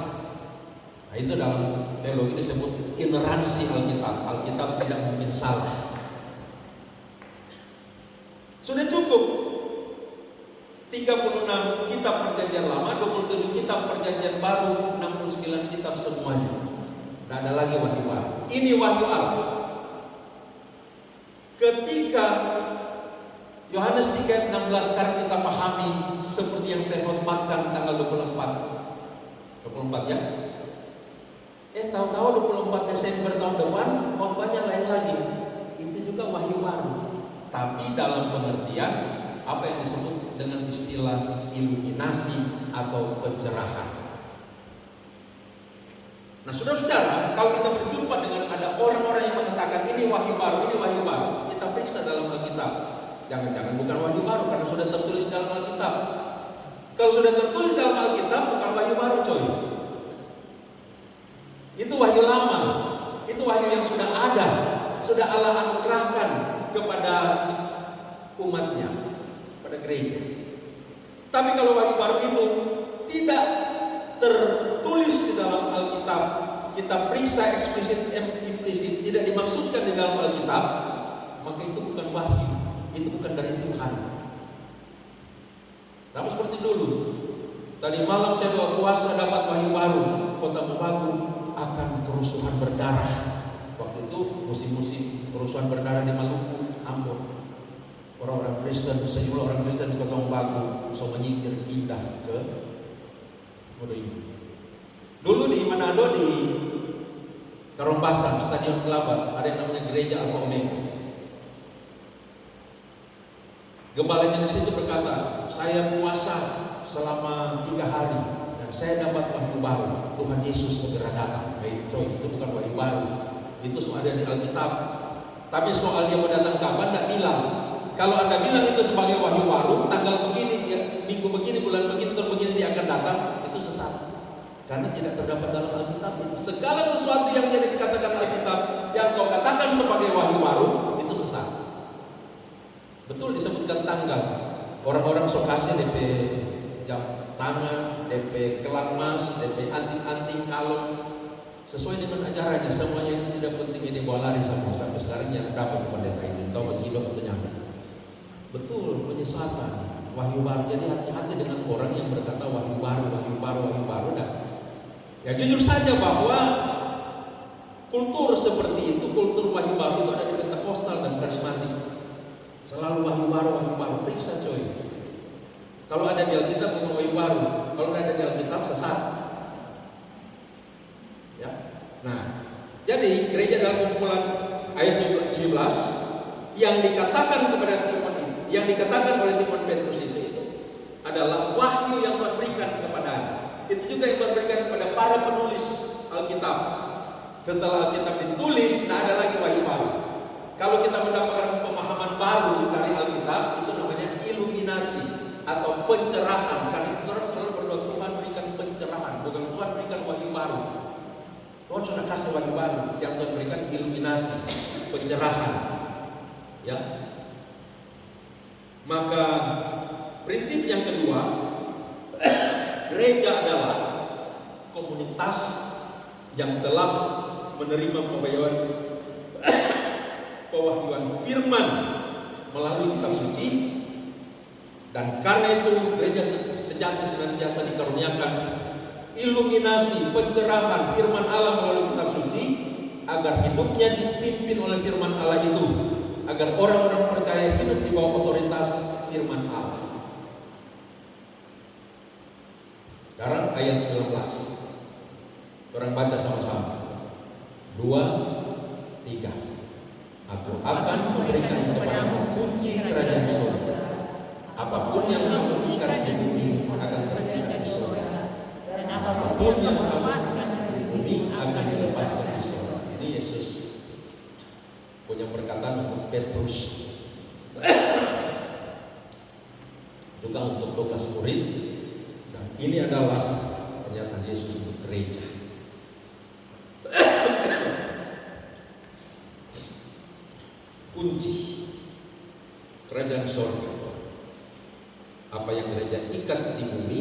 Nah, itu dalam teologi disebut ineransi Alkitab. Alkitab tidak mungkin salah. Sudah cukup 36 kitab Perjanjian Lama, 27 kitab Perjanjian Baru, 69 kitab semuanya. Tidak ada lagi wahyu baru. Ini wahyu Allah. Ketika Yohanes 3 ayat 16 sekarang kita pahami seperti yang saya khotbahkan tanggal 24 ya. Tahu-tahu 24 Desember tahun depan khotbahnya lain lagi. Itu juga wahyu baru. Tapi dalam pengertian apa yang disebut dengan istilah iluminasi atau pencerahan. Nah, saudara-saudara, kalau kita berjumpa dengan ada orang-orang yang mengatakan ini wahyu baru, kita periksa dalam Alkitab. Jangan-jangan bukan wahyu baru karena sudah tertulis dalam Alkitab. Kalau sudah tertulis dalam Alkitab bukan wahyu baru, coy. Itu wahyu lama. Itu wahyu yang sudah ada, sudah Allah anugerahkan kepada umatnya, pada gereja. Tapi kalau wahyu baru itu tidak tertulis di dalam Alkitab, kita periksa eksplisit, implisit, tidak dimaksudkan di dalam Alkitab, maka itu bukan wahyu, itu bukan dari Tuhan. Sama seperti dulu, tadi malam saya doa puasa dapat wahyu baru, Kota Mobagu akan kerusuhan berdarah. Waktu itu musim-musim kerusuhan berdarah di Maluku, Ambon. Orang-orang Kristen, sejumlah orang Kristen di Kota Mobagu so menyingkir pindah ke dulu di Manado, di Karompasan, Stadion Kelaba, ada yang namanya Gereja Alfa Omega. Gembalanya di situ berkata, saya puasa selama 3 hari dan saya dapat wahyu baru. Tuhan Yesus segera datang. Coy, itu bukan wahyu baru, itu soal ada di Alkitab. Tapi soal dia mau datang kapan, tidak bilang. Kalau Anda bilang itu sebagai wahyu baru, tanggal begini, minggu begini, bulan begini, tahun begini dia akan datang, itu sesat. Karena tidak terdapat dalam Alkitab. Segala sesuatu yang tidak dikatakan Alkitab, yang kau katakan sebagai wahyu baru, itu sesat. Betul disebutkan tanggal. Orang-orang sokasi DP jam tangan, DP kelang emas, DP anting-anting kalung, sesuai dengan ajarannya. Semuanya itu tidak penting, ini bawa lari sampai sekarang yang dapat pendeta ini. Tahu masih hidup atau nyata. Betul, penyesatan, wahyu baru. Jadi hati-hati dengan orang yang berkata wahyu baru, wahyu baru, wahyu baru. Dan ya jujur saja bahwa kultur seperti itu, kultur wahyu baru itu ada di Pentakosta dan karismatik. Selalu wahyu baru, periksa coy. Kalau ada di Alkitab bukan wahyu baru, kalau ada di Alkitab sesat. Ya. Nah, jadi gereja dalam kumpulan ayat 17 yang dikatakan kepada Simon itu, yang dikatakan oleh Simon Petrus itu adalah wahyu yang Tuhan berikan kepadanya. Itu juga yang Tuhan berikan kepada para penulis Alkitab. Setelah Alkitab ditulis, tidak ada lagi wahyu baru. Kalau kita mendapatkan pemahaman baru dari Alkitab, itu namanya iluminasi atau pencerahan. Karena itu orang selalu berdoa, Tuhan berikan pencerahan, bukan Tuhan berikan wahyu baru. Tuhan sudah kasih wahyu baru, yang Tuhan berikan iluminasi, pencerahan. Ya. Maka prinsip yang kedua, gereja adalah komunitas yang telah menerima pewahyuan firman melalui kitab suci, dan karena itu gereja sejati senantiasa dikaruniakan iluminasi, pencerahan firman Allah melalui kitab suci, agar hidupnya dipimpin oleh firman Allah itu, agar orang-orang percaya hidup di bawah otoritas firman Allah. Sekarang ayat 19. Orang baca sama-sama. 2, 3. Aku akan memberikan kepadamu kunci kerajaan surga. Apapun yang kamu ikat di bumi akan terikat di surga, dan apapun yang kamu lepaskan di bumi akan dilepaskan di surga. Ini Yesus punya perkataan untuk Petrus, juga untuk 12 murid, dan ini adalah pernyataan Yesus untuk gereja. Kunci kerajaan surga. Apa yang gereja ikat di bumi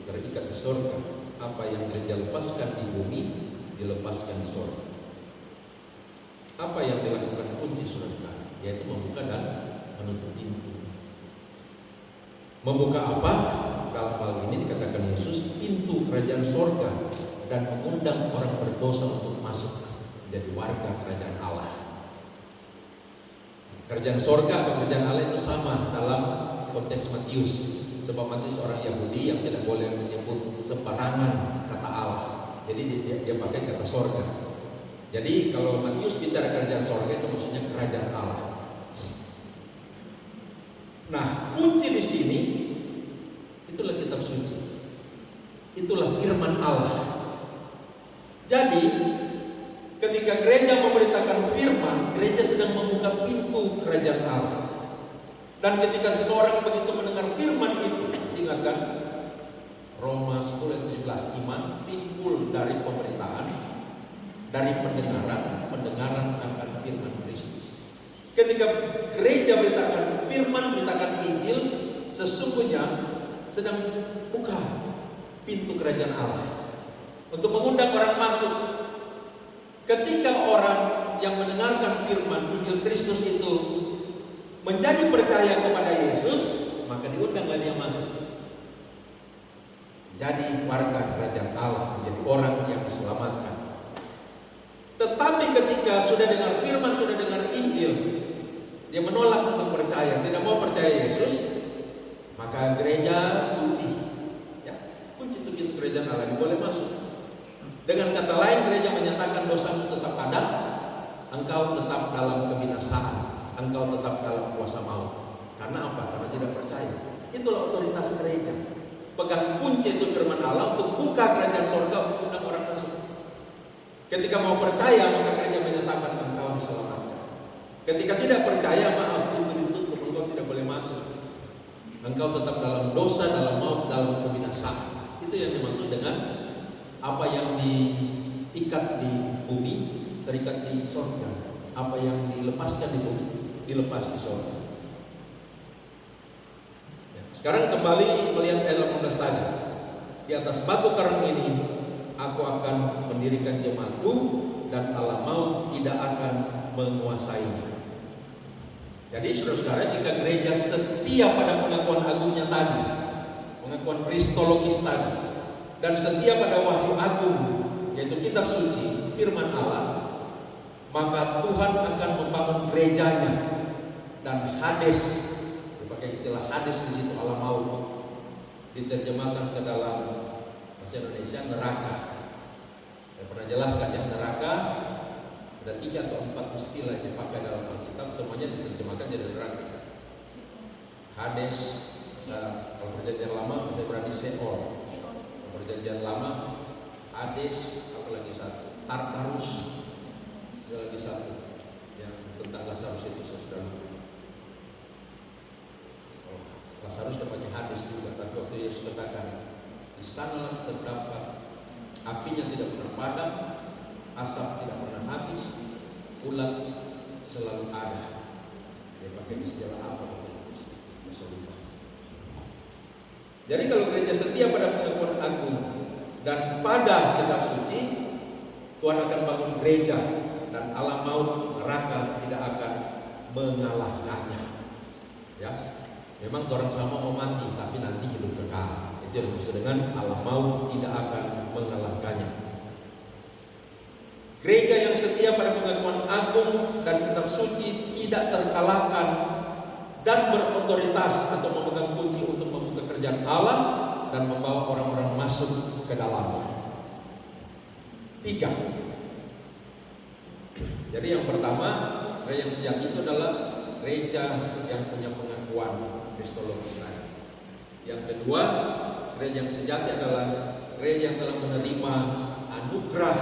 terikat di surga. Apa yang gereja lepaskan di bumi dilepaskan di surga. Apa yang dilakukan kunci surga? Yaitu membuka dan menutup pintu. Membuka apa? Dalam hal ini dikatakan Yesus pintu kerajaan surga dan mengundang orang berdosa untuk masuk menjadi warga kerajaan Allah. Kerajaan surga atau kerajaan Allah itu sama dalam konteks Matius, sebab Matius orang Yahudi yang tidak boleh menyebut sembarangan kata Allah, jadi dia pakai kata surga. Jadi kalau Matius bicara kerajaan surga itu maksudnya kerajaan Allah. Nah, kunci di sini itulah kitab suci, itulah firman Allah. Jadi ketika gereja memberitakan firman, gereja sedang membuka pintu kerajaan Allah. Dan ketika seseorang begitu mendengar firman itu, ingatkan Roma 10:17, iman timbul dari pemberitaan, dari pendengaran akan firman Kristus. Ketika gereja beritakan firman, beritakan Injil, sesungguhnya sedang buka pintu kerajaan Allah untuk mengundang orang masuk. Ketika orang yang mendengarkan firman Injil Kristus itu menjadi percaya kepada Yesus, maka diundanglah dia masuk. Jadi warga kerajaan Allah, menjadi orang yang diselamatkan. Tetapi ketika sudah dengar firman, sudah dengar Injil, dia menolak untuk percaya, tidak mau percaya Yesus, maka gereja kunci. Ya, kunci itu pintu kerajaan Allah, dia boleh masuk. Dengan kata lain, gereja menyatakan dosamu tetap ada, engkau tetap dalam kebinasaan, engkau tetap dalam kuasa maut. Karena apa? Karena tidak percaya. Itulah otoritas gereja. Pegang kunci itu firman Allah untuk buka kerajaan surga untuk undang orang masuk. Ketika mau percaya, maka gereja menyatakan engkau diselamatkan. Ketika tidak percaya, maaf, pintu ditutup, engkau tidak boleh masuk. Engkau tetap dalam dosa, dalam maut, dalam kebinasaan. Itu yang dimaksud dengan apa yang diikat di bumi terikat di surga, apa yang dilepaskan di bumi dilepas di surga. Ya, sekarang kembali melihat ayat 18 tadi. Di atas batu karang ini aku akan mendirikan jemaatku, dan alam maut tidak akan menguasainya. Jadi saudara-saudara, jika gereja setia pada pengakuan agungnya tadi, pengakuan kristologis tadi, dan setia pada wahyu agung, yaitu kitab suci, firman Allah, maka Tuhan akan membangun gerejanya. Dan Hades, dipakai istilah Hades di situ, alam maut, diterjemahkan ke dalam bahasa Indonesia neraka. Saya pernah jelaskan ya, neraka ada 3 atau 4 istilah yang dipakai dalam Alkitab, semuanya diterjemahkan jadi neraka. Hades, kalau perjanjian lama saya berani Seol. Perjanjian lama Hades, apalagi satu Tartarus, lagi satu yang tentang Lazarus itu saya sudah lupa. Lazarus dapat Hades juga, tapi waktu Yesus katakan di sana terdapat apinya tidak pernah padam, asap tidak pernah habis, ulat selalu ada. Dia pakai istilah apa? Saya lupa. Jadi kalau gereja setia pada pengakuan agung dan pada kitab suci, Tuhan akan bangun gereja, dan alam maut, neraka tidak akan mengalahkannya. Ya, memang orang sama mau mati, tapi nanti hidup kekal. Itu yang dimaksud dengan alam maut tidak akan mengalahkannya. Gereja yang setia setia pada pengakuan agung dan kitab suci, tidak terkalahkan dan berotoritas atau memegang kunci untuk membuka kerjaan Allah dan membawa orang-orang masuk ke dalamnya. 3. Jadi yang pertama, gereja yang sejati itu adalah gereja yang punya pengakuan kristologi Israel. Yang kedua, gereja yang sejati adalah gereja yang telah menerima anugerah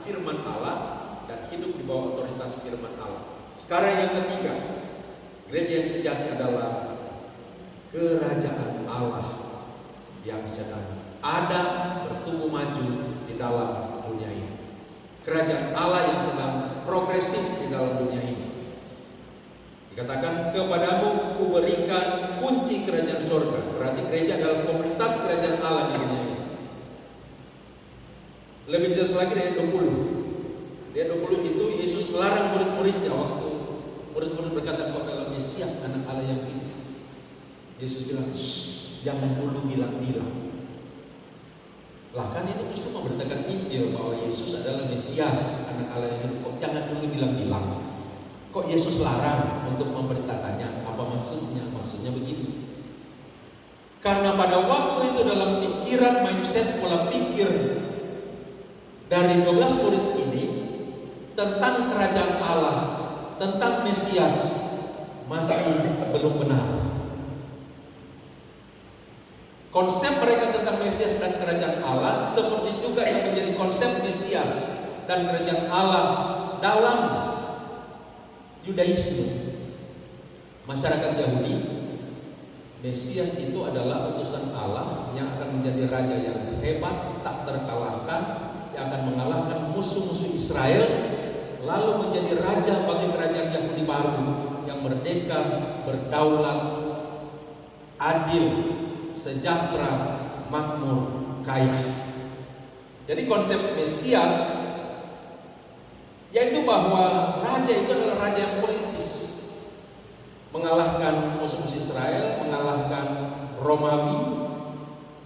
firman Allah dan hidup di bawah otoritas firman Allah. Sekarang yang ketiga, gereja yang sejati adalah kerajaan Allah yang sedang ada bertumbuh maju di dalam dunia ini. Kerajaan Allah yang sedang progresif di dalam dunia ini. Dikatakan, kepadamu kuberikan kunci kerajaan surga. Berarti gereja adalah komunitas kerajaan Allah di dunia ini. Lebih jelas lagi dari 20. Di 20 itu Yesus melarang murid-muridnya waktu murid-murid berkata kepada Mesias anak Allah yang ini. Yesus bilang, jangan dulu bilang-bilang. Lah kan itu justru memberitakan Injil bahwa Yesus adalah Mesias anak Allah yang hidup. Kok jangan dulu bilang-bilang. Kok Yesus larang untuk memberitakannya? Apa maksudnya? Maksudnya begini. Karena pada waktu itu dalam pikiran mindset pola pikir dari 12 murid ini tentang kerajaan Allah, tentang Mesias masih belum benar. Konsep mereka tentang Mesias dan kerajaan Allah seperti juga yang menjadi konsep Mesias dan kerajaan Allah dalam Yudaisme. Masyarakat Yahudi, Mesias itu adalah utusan Allah yang akan menjadi raja yang hebat, tak terkalahkan, yang akan mengalahkan musuh-musuh Israel, lalu menjadi raja bagi kerajaan Yahudi baru yang merdeka, berdaulat, adil, sejahtera, makmur, kaya. Jadi konsep Mesias yaitu bahwa raja itu adalah raja yang politis, mengalahkan musuh-musuh Israel, mengalahkan Romawi,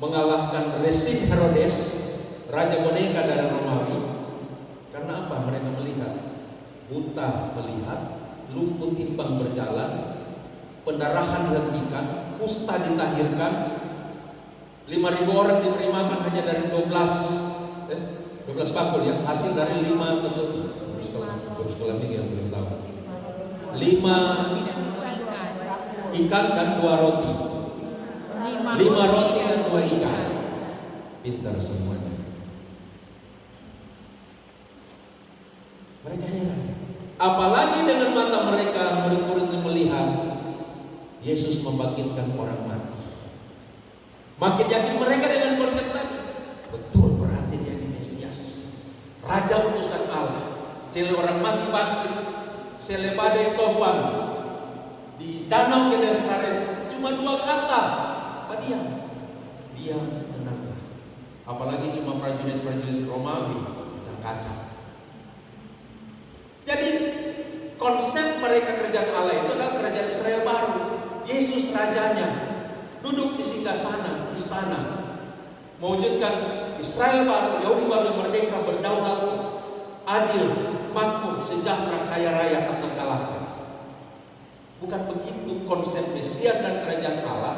mengalahkan rezim Herodes, raja boneka dari Romawi. Karena apa? Mereka melihat buta melihat, lumpuh timpang berjalan, pendarahan dihentikan, kusta ditahirkan, 5.000 orang diberi makan hanya dari 12 bakul ya, hasil dari 5 tentu sekolah ini yang belum tahu 5 ikan dan 2 roti, 5 roti dan 2 ikan. Pintar semuanya. Mereka heran, apalagi dengan mata mereka murid-murid melihat Yesus membangkitkan orang mati. Makin yakin mereka dengan konsep tadi. Betul, berarti dia ini Mesias, raja utusan Allah. Sele orang mati bangkit, selebade tofan di danau Genesaret, cuma 2 kata, diam, diam, tenanglah. Apalagi cuma prajurit-prajurit Romawi, kacang-kacang. Jadi konsep mereka kerajaan Allah itu adalah kerajaan Israel baru. Yesus rajanya, duduk di singgasana istana, mewujudkan Israel baru, Yahudi baru yang merdeka, berdaulat, adil, makmur, sejahtera, kaya raya, tak terkalahkan. Bukan begitu konsep Mesias dan kerajaan Allah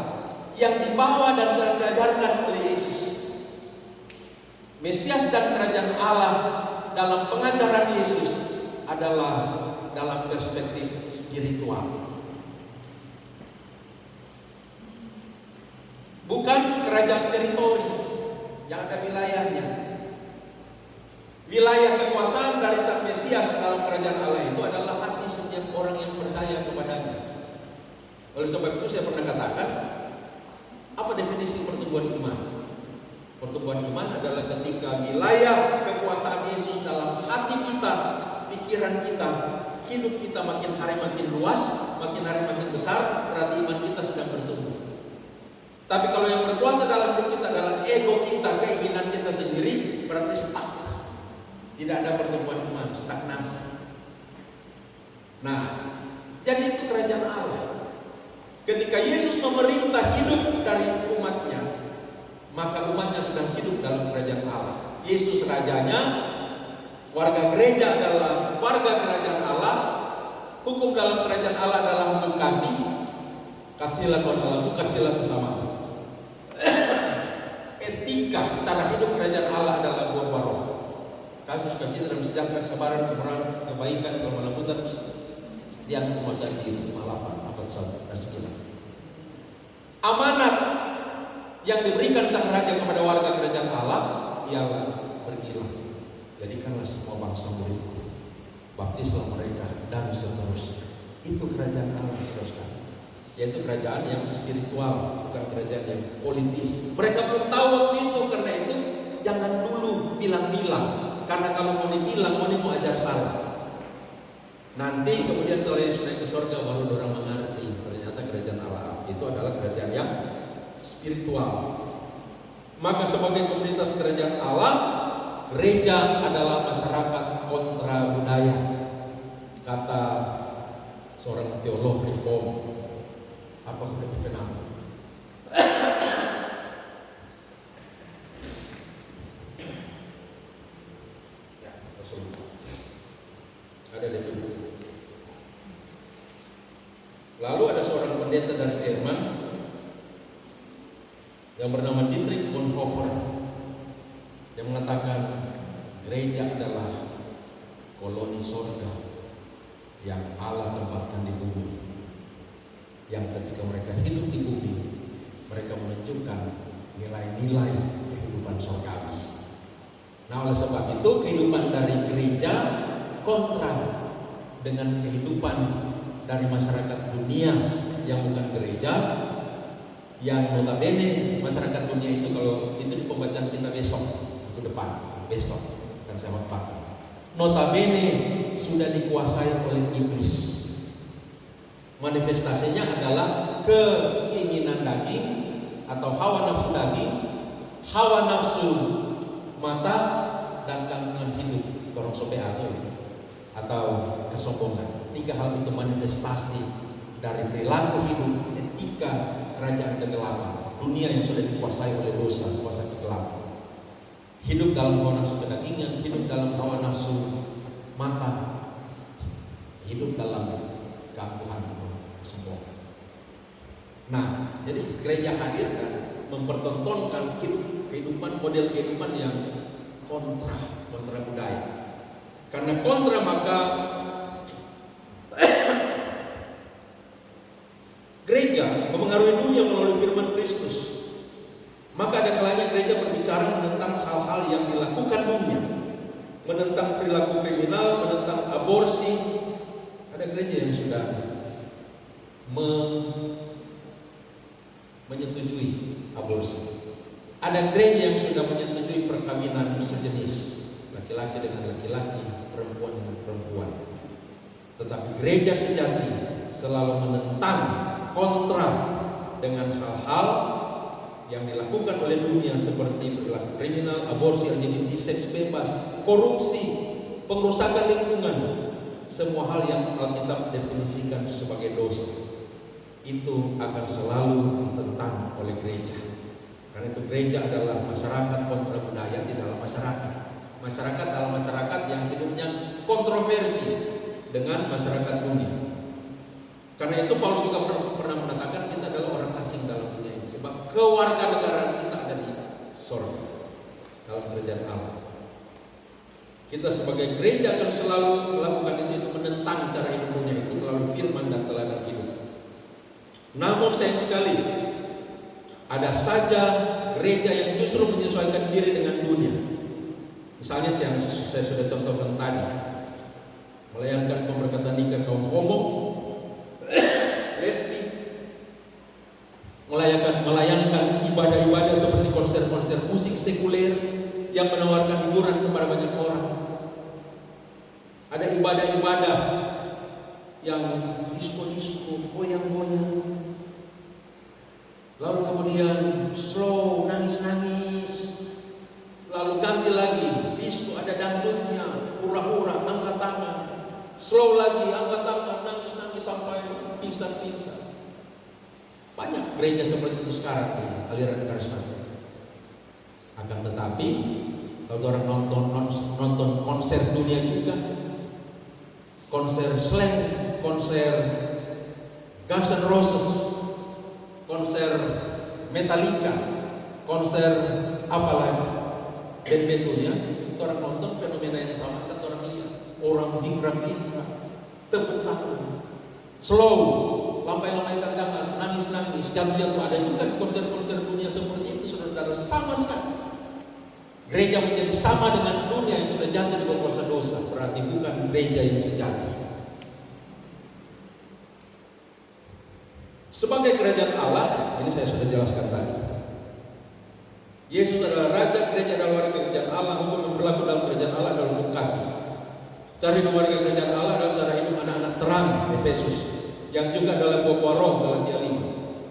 yang dibawa dan selalu diajarkan oleh Yesus. Mesias dan kerajaan Allah dalam pengajaran Yesus adalah dalam perspektif spiritual, bukan kerajaan teritori yang ada wilayahnya. Wilayah kekuasaan dari sang Mesias dalam kerajaan Allah itu adalah hati setiap orang yang percaya kepadanya. Oleh sebab itu saya pernah katakan, apa definisi pertumbuhan iman? Pertumbuhan iman adalah ketika wilayah kekuasaan Yesus dalam hati kita, pikiran kita, hidup kita makin hari makin luas, makin hari makin besar, berarti iman kita sedang bertumbuh. Tapi kalau yang berkuasa dalam hidup kita adalah ego kita, keinginan kita sendiri, berarti stuck. Tidak ada pertumbuhan iman, stagnasi. Nah, jadi itu kerajaan Allah. Ketika Yesus memerintah hidup dari umatnya, maka umatnya sedang hidup dalam kerajaan Allah. Yesus rajanya, Warga gereja adalah warga kerajaan Allah. Hukum dalam kerajaan Allah adalah hukum kasih. Kasihlah Tuhan Allahmu, kasihlah sesama. Etika, cara hidup kerajaan Allah adalah buah-buah roh. Kasih, sukacita, dan sejahtera, kesabaran, kemurahan, kebaikan, kelembutan, kesetiaan, penguasaan diri. 8 Amanat yang diberikan sang raja kepada warga kerajaan Allah ialah pergilah, jadikanlah semua bangsa muridku, baptislah mereka, dan seterusnya. Itu kerajaan Allah, saudara, yaitu kerajaan yang spiritual, bukan kerajaan yang politis. Mereka belum tahu waktu itu, karena itu jangan dulu bilang-bilang, karena kalau mau dibilang, mau ajar salah. Nanti kemudian setelah Yesus naik ke surga baru orang mengerti ternyata kerajaan Allah itu adalah kerajaan yang spiritual. Maka sebagai komunitas kerajaan Allah, gereja adalah masyarakat kontra budaya. Kata seorang teolog reform, apa sudah dikenal? Ada di buku. Lalu ada seorang pendeta dari Jerman yang bernama Dietrich Bonhoeffer yang mengatakan gereja adalah koloni surga yang Allah tempatkan di bumi, yang ketika mereka hidup di bumi mereka menunjukkan nilai-nilai kehidupan surgawi. Nah, oleh sebab itu kehidupan dari gereja kontra dengan kehidupan dari masyarakat dunia yang bukan gereja, yang notabene masyarakat dunia itu, kalau itu di pembacaan kita besok, itu depan, besok akan saya bapak, notabene sudah dikuasai oleh iblis. Manifestasinya adalah keinginan daging atau hawa nafsu daging, hawa nafsu mata, dan gangguan hidup, orang sope atau kesombongan. 3 hal itu manifestasi dari perilaku hidup, etika kerajaan kegelapan, dunia yang sudah dikuasai oleh dosa, kuasa kegelapan. Hidup dalam hawa nafsu kedagingan, hidup dalam hawa nafsu mata, hidup dalam keangkuhan, kesombongan. Nah, jadi gereja hadir kan mempertontonkan kehidupan, model kehidupan yang kontra budaya. Karena kontra, maka gereja memengaruhi dunia melalui firman Kristus. Maka ada kalanya gereja berbicara tentang hal-hal yang dilakukan dunia, menentang perilaku kriminal, menentang aborsi. Ada gereja yang sudah menyetujui aborsi. Ada gereja yang sudah menyetujui perkawinan sejenis, laki-laki dengan laki-laki, perempuan dengan perempuan. Tetapi gereja sejati selalu menentang, kontra dengan hal-hal yang dilakukan oleh dunia seperti perilaku kriminal, aborsi, LGBT, seks bebas, korupsi, pengrusakan lingkungan. Semua hal yang Alkitab definisikan sebagai dosa itu akan selalu ditentang oleh gereja. Karena itu gereja adalah masyarakat kontra budaya di dalam masyarakat. Masyarakat dalam masyarakat yang hidupnya kontroversi dengan masyarakat dunia. Karena itu Paulus juga pernah mengatakan kita adalah orang asing dalam dunia ini, sebab kewarganegaraan kita ada di surga, dalam kerajaan Allah. Kita sebagai gereja akan selalu melakukan itu menentang cara hidup dunia itu melalui firman dan teladan hidup. Namun sayang sekali, ada saja gereja yang justru menyesuaikan diri dengan dunia. Misalnya yang saya sudah contohkan tadi, melayangkan pemberkatan nikah kaum homo, lesbi, melayangkan ibadah-ibadah seperti konser-konser musik sekuler yang menawarkan hiburan kepada banyak orang. Ada ibadah-ibadah yang disko-disko, goyang-goyang, lalu kemudian slow, nangis-nangis, lalu ganti lagi, disko ada dangdutnya, hura-hura, angkat tangan, slow lagi, angkat tangan, nangis-nangis sampai pingsan-pingsan. Banyak gereja seperti itu sekarang di aliran karismatik. Akan tetapi Kalau orang nonton konser dunia juga, konser Slang, konser Guns N' Roses, konser Metallica, konser apa lagi, band-band dunia, itu orang nonton fenomena yang sama kan orang lihat, orang jingkrak-jingkrak, tepuk tangan, slow, lambai-lambaikan tangan, nangis-nangis, jatuh-jatuh. Ada juga konser-konser dunia seperti itu, saudara, sama sekali. Gereja menjadi sama dengan dunia yang sudah jatuh di bawah kuasa dosa, berarti bukan gereja yang sejati. Sebagai kerajaan Allah, ini saya sudah jelaskan tadi. Yesus adalah raja, gereja adalah warga kerajaan Allah, hukum yang berlaku dalam kerajaan Allah adalah hukum kasih. Cari warga kerajaan Allah adalah cara hidup anak-anak terang, Efesus, yang juga adalah buah roh, Galatia 5.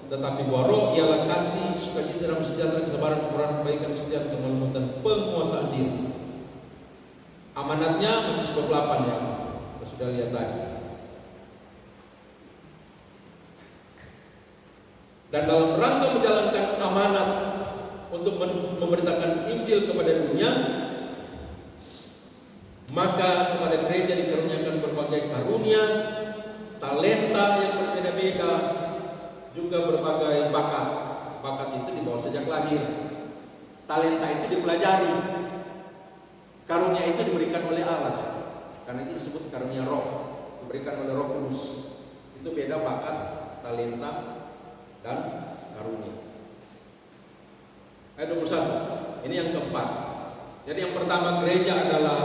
Tetapi buah roh ialah kasih, sukacita, damai sejahtera, kesabaran, kemurahan, kebaikan, kesetiaan, kelembutan, penguasaan diri. Amanatnya Matius 28 yang kita sudah lihat tadi. Dan dalam rangka menjalankan amanat untuk memberitakan Injil kepada dunia, maka kepada gereja dikaruniakan berbagai karunia, talenta yang berbeda-beda, juga berbagai bakat. Bakat itu dibawa sejak lahir. Talenta itu dipelajari. Karunia itu diberikan oleh Allah. Karena itu disebut karunia roh, diberikan oleh Roh Kudus. Itu beda bakat, talenta, dan karunia. Ayat 21. Ini yang keempat. Jadi yang pertama, gereja adalah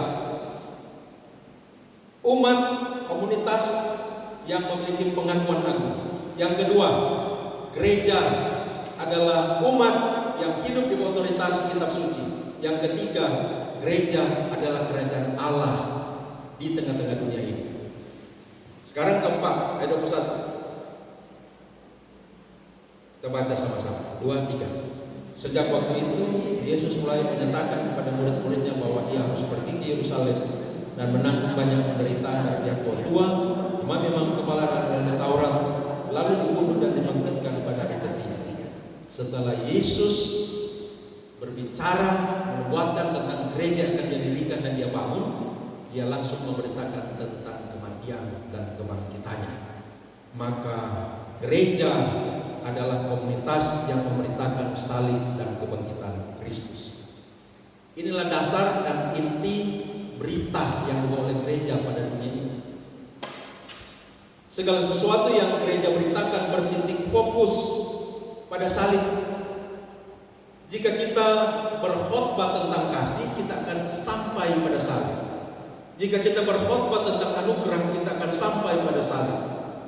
umat, komunitas yang memiliki pengakuan agung. Yang kedua, gereja adalah umat yang hidup di bawah otoritas kitab suci. Yang ketiga, gereja adalah kerajaan Allah di tengah-tengah dunia ini. Sekarang keempat, ayat 21. Kita baca sama-sama. 2, 3. Sejak waktu itu Yesus mulai menyatakan kepada murid-muridnya bahwa ia harus pergi ke Yerusalem dan menanggung banyak penderitaan dari pihak tua, imam-imam kepala dan ahli Taurat, lalu dibunuh dan dibangkitkan pada hari ketiga. Setelah Yesus berbicara, menubuatkan tentang gereja yang akan didirikan dan dia bangun, dia langsung memberitakan tentang kematian dan kebangkitannya. Maka gereja adalah komunitas yang memberitakan salib dan kebangkitan Kristus. Inilah dasar dan inti berita yang dibawa oleh gereja pada dunia ini. Segala sesuatu yang gereja beritakan bertitik fokus pada salib. Jika kita berkhotbah tentang kasih, kita akan sampai pada salib. Jika kita berkhotbah tentang anugerah, kita akan sampai pada salib.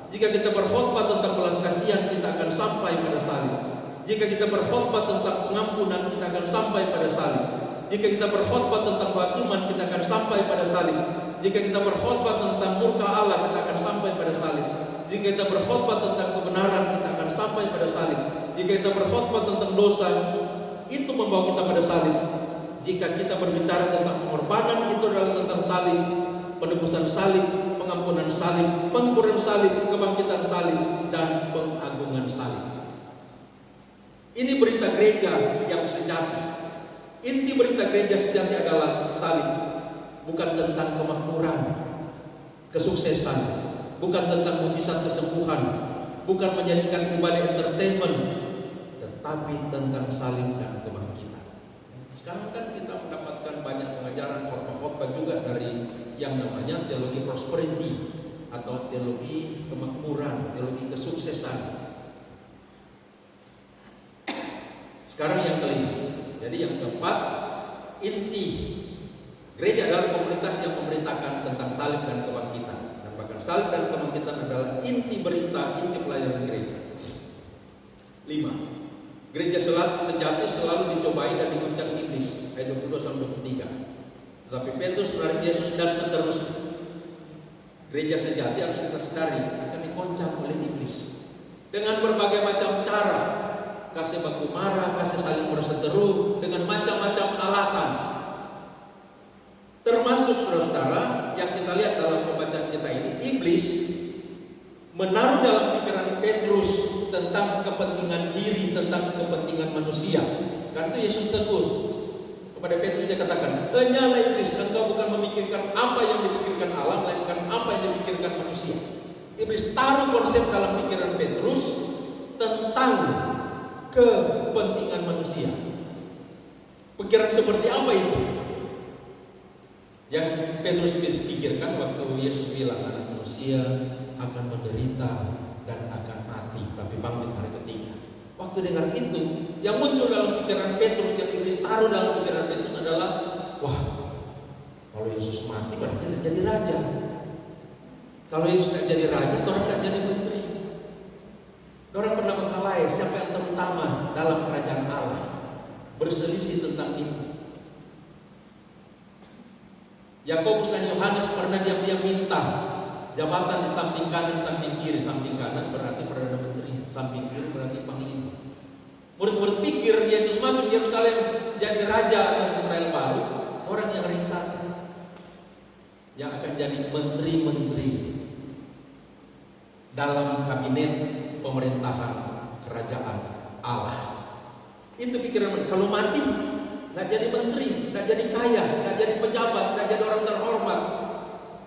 Jika kita berkhotbah tentang belas kasihan, kita akan sampai pada salib. Jika kita berkhotbah tentang pengampunan, kita akan sampai pada salib. Jika kita berkhotbah tentang kehakiman, kita akan sampai pada salib. Jika kita berkhotbah tentang murka Allah, kita akan sampai pada salib. Jika kita berkhotbah tentang kebenaran, kita akan sampai pada salib. Jika kita berkhotbah tentang dosa, itu membawa kita pada salib. Jika kita berbicara tentang pengorbanan, itu adalah tentang salib, penebusan salib, pengampunan salib, penghiburan salib, kebangkitan salib, dan pengagungan salib. Ini berita gereja yang sejati. Inti berita gereja sejati adalah salib. Bukan tentang kemakmuran, kesuksesan, bukan tentang mujizat kesembuhan, bukan menyajikan ibadah entertainment, tetapi tentang salib dan kebangkitan. Sekarang kan kita mendapatkan banyak pengajaran khotbah-khotbah juga dari yang namanya teologi prosperity atau teologi kemakmuran, teologi kesuksesan. Sekarang yang kelima. Jadi yang keempat, inti gereja adalah komunitas yang memberitakan tentang salib dan kebangkitan. Dan bahkan salib dan kebangkitan adalah inti berita, inti pelayanan gereja. 5. Gereja sejati selalu dicobai dan diguncang iblis. Ayat 22-23. Tetapi Petrus menarik Yesus dan seterusnya. Gereja sejati harus kita sadari akan digoncang oleh iblis dengan berbagai macam cara. Kasih baku marah, kasih saling berseteru dengan macam-macam alasan. Termasuk saudara-saudara yang kita lihat dalam pembacaan kita ini, iblis menaruh dalam pikiran Petrus tentang kepentingan diri, tentang kepentingan manusia. Karena itu Yesus tegur, Kepada Petrus dia katakan, "Enyala iblis, engkau bukan memikirkan apa yang dipikirkan Allah, melainkan apa yang dipikirkan manusia." Iblis taruh konsep dalam pikiran Petrus tentang kepentingan manusia. Pikiran seperti apa itu? Yang Petrus pikirkan waktu Yesus bilang anak manusia akan menderita dan akan mati, tapi bangkit hari ketiga. Waktu dengar itu, yang muncul dalam pikiran Petrus, yang iblis taruh dalam pikiran Petrus adalah, wah, kalau Yesus mati berarti tidak jadi raja. Kalau Yesus tidak jadi raja, orang tidak jadi menteri. Orang pernah berkelahi siapa yang terutama dalam kerajaan Allah, berselisih tentang itu. Yakobus dan Yohanes pernah diam-diam minta jabatan di samping kanan, samping kiri. Samping kanan berarti perdana menteri, samping kiri berarti panglima. Murid-murid pikir Yesus masuk Yerusalem jadi raja atas Israel baru, orang yang ring satu, yang akan jadi menteri-menteri dalam kabinet pemerintahan kerajaan Allah. Itu pikiran mereka. Kalau mati, tidak jadi menteri, tidak jadi kaya, tidak jadi pejabat, tidak jadi orang terhormat,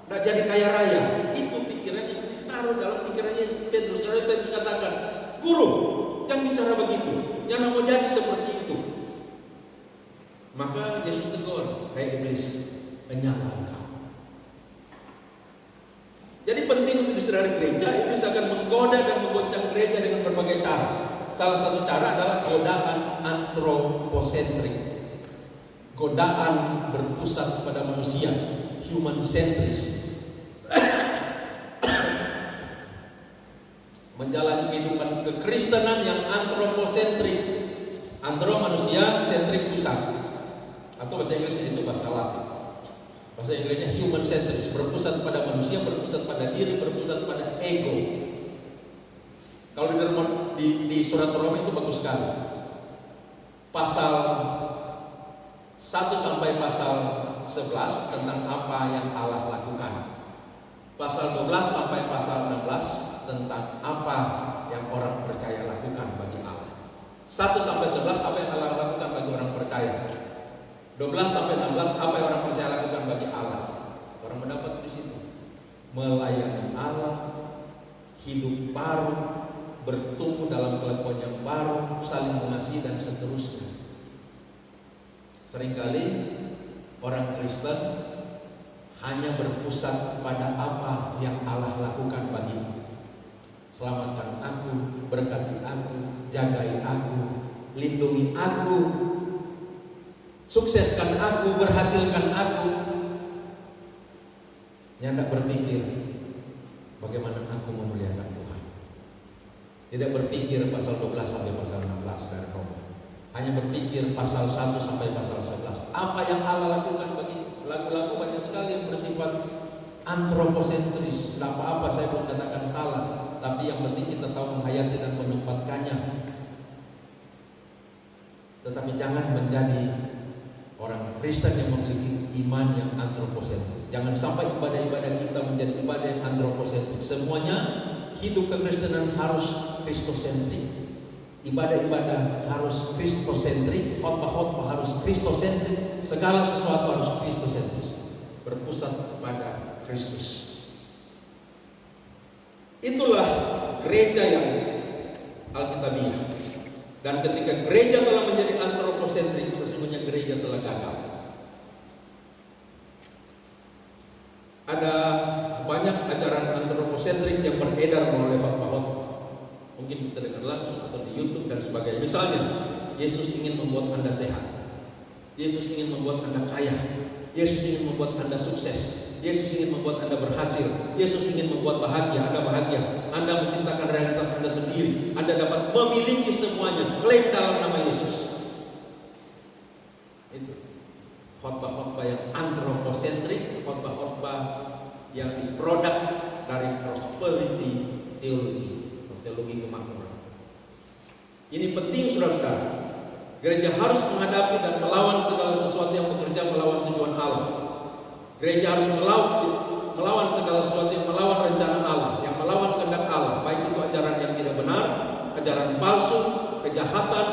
tidak jadi kaya raya. Itu pikiran yang ditaruh dalam pikirannya Petrus. Karena Petrus katakan, "Guru, jangan bicara begitu. Jangan mau jadi seperti itu." Maka Yesus tegur, "Hai iblis, enyala engkau." Jadi penting untuk saudara gereja, iblis akan menggoda dan menggoncang gereja dengan berbagai cara. Salah satu cara adalah godaan antroposentrik. Godaan berpusat pada manusia, human centris. Menjalani kehidupan kekristenan yang antroposentrik. Antro manusia, sentrik pusat. Atau bahasa Inggris itu bahasa Latin. Bahasa Inggrisnya human centris, berpusat pada manusia, berpusat pada diri, berpusat pada ego. Kalau di surat Roma itu bagus sekali. Pasal 1 sampai pasal 11 tentang apa yang Allah lakukan. Pasal 12 sampai pasal 16 tentang apa yang orang percaya lakukan bagi Allah. 1 sampai 11 apa yang Allah lakukan bagi orang percaya. 12 sampai 16 apa yang orang percaya lakukan bagi Allah. Orang mendapat di situ melayani Allah, hidup baru, bertumbuh dalam kelakuan yang baru, saling mengasihi dan seterusnya. Seringkali orang Kristen hanya berpusat pada apa yang Allah lakukan bagiku. Selamatkan aku, berkati aku, jagai aku, lindungi aku, sukseskan aku, berhasilkan aku. Yang tidak berpikir bagaimana aku memuliakan Tuhan. Tidak berpikir pasal 12 sampai pasal 16 dari Roma. Hanya berpikir pasal 1 sampai pasal 11. Apa yang Allah lakukan bagi lagu-lagu banyak sekali yang bersifat antroposentris. Tidak apa-apa, saya pun katakan salah. Tapi yang penting kita tahu menghayati dan menempatkannya. Tetapi jangan menjadi orang Kristen yang memiliki iman yang antroposentris. Jangan sampai ibadah-ibadah kita menjadi ibadah yang antroposentris. Semuanya hidup kekristenan harus kristosentrik. Ibadah-ibadah harus kristosentrik, khotbah-khotbah harus kristosentrik, segala sesuatu harus kristosentris, berpusat pada Kristus. Itulah gereja yang alkitabiah. Dan ketika gereja telah menjadi antroposentrik, sesungguhnya gereja telah gagal. Ada banyak ajaran antroposentrik yang beredar melalui khotbah-khotbah. Mungkin kita dengar langsung atau di YouTube dan sebagainya. Misalnya, Yesus ingin membuat Anda sehat. Yesus ingin membuat Anda kaya. Yesus ingin membuat Anda sukses. Yesus ingin membuat Anda berhasil. Yesus ingin membuat bahagia. Anda bahagia. Anda menciptakan realitas Anda sendiri. Anda dapat memiliki semuanya. Klaim dalam nama Yesus. Itu khotbah-khotbah yang antroposentrik, khotbah-khotbah yang diproduk dari prosperity theology. Teologi kemakmuran. Ini penting saudara-saudara. Gereja harus menghadapi dan melawan segala sesuatu yang bekerja melawan tujuan Allah. Gereja harus melawan segala sesuatu yang melawan rencana Allah, yang melawan kehendak Allah, baik itu ajaran yang tidak benar, ajaran palsu, kejahatan,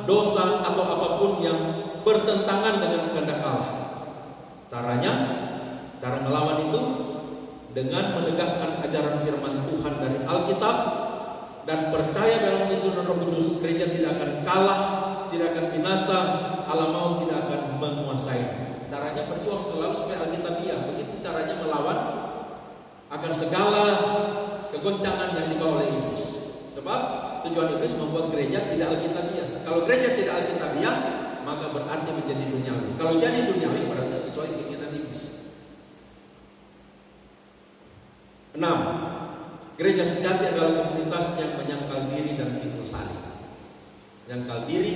dosa atau apapun yang bertentangan dengan kehendak Allah. Caranya, cara melawan itu dengan menegakkan ajaran firman Tuhan dari Alkitab dan percaya dalam tuntunan Roh Kudus. Gereja tidak akan kalah, tidak akan binasa, Allah maut tidak akan menguasai. Caranya berjuang selalu supaya Alkitabiah. Begitu caranya melawan akan segala kegoncangan yang dibawa oleh iblis. Sebab tujuan iblis membuat gereja tidak Alkitabiah. Kalau gereja tidak Alkitabiah, maka berarti menjadi duniawi. Kalau jadi duniawi berarti sesuai keinginan iblis. 6. Gereja sejati adalah komunitas yang menyangkal diri dan pikul salib. Menyangkal diri,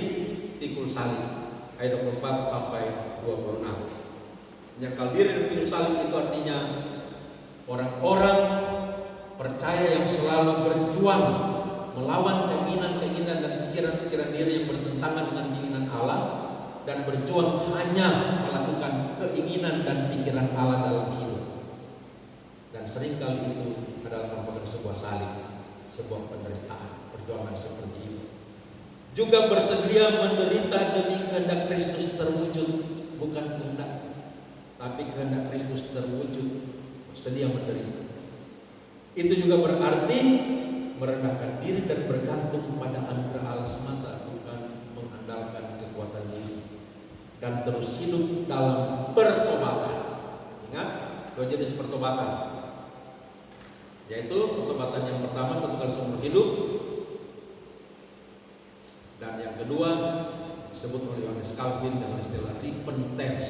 pikul salib. Ayat 24 sampai 26. Menyangkal diri dan pikul salib itu artinya orang-orang percaya yang selalu berjuang melawan keinginan-keinginan dan pikiran-pikiran diri yang bertentangan dengan keinginan Allah, dan berjuang hanya melakukan keinginan dan pikiran Allah dalam hidup. Dan seringkali itu adalah merupakan sebuah salib, sebuah penderitaan, perjuangan seperti itu. Juga bersedia menderita demi kehendak Kristus terwujud, bukan kehendak, tapi kehendak Kristus terwujud, bersedia menderita. Itu juga berarti merendahkan diri dan bergantung pada anugerah Allah semata, bukan mengandalkan kekuatan diri, dan terus hidup dalam pertobatan. Ingat, dua jenis pertobatan, yaitu pertobatan yang pertama satu kali seumur hidup, dan yang kedua disebut oleh Yohanes Calvin dengan istilah repentance,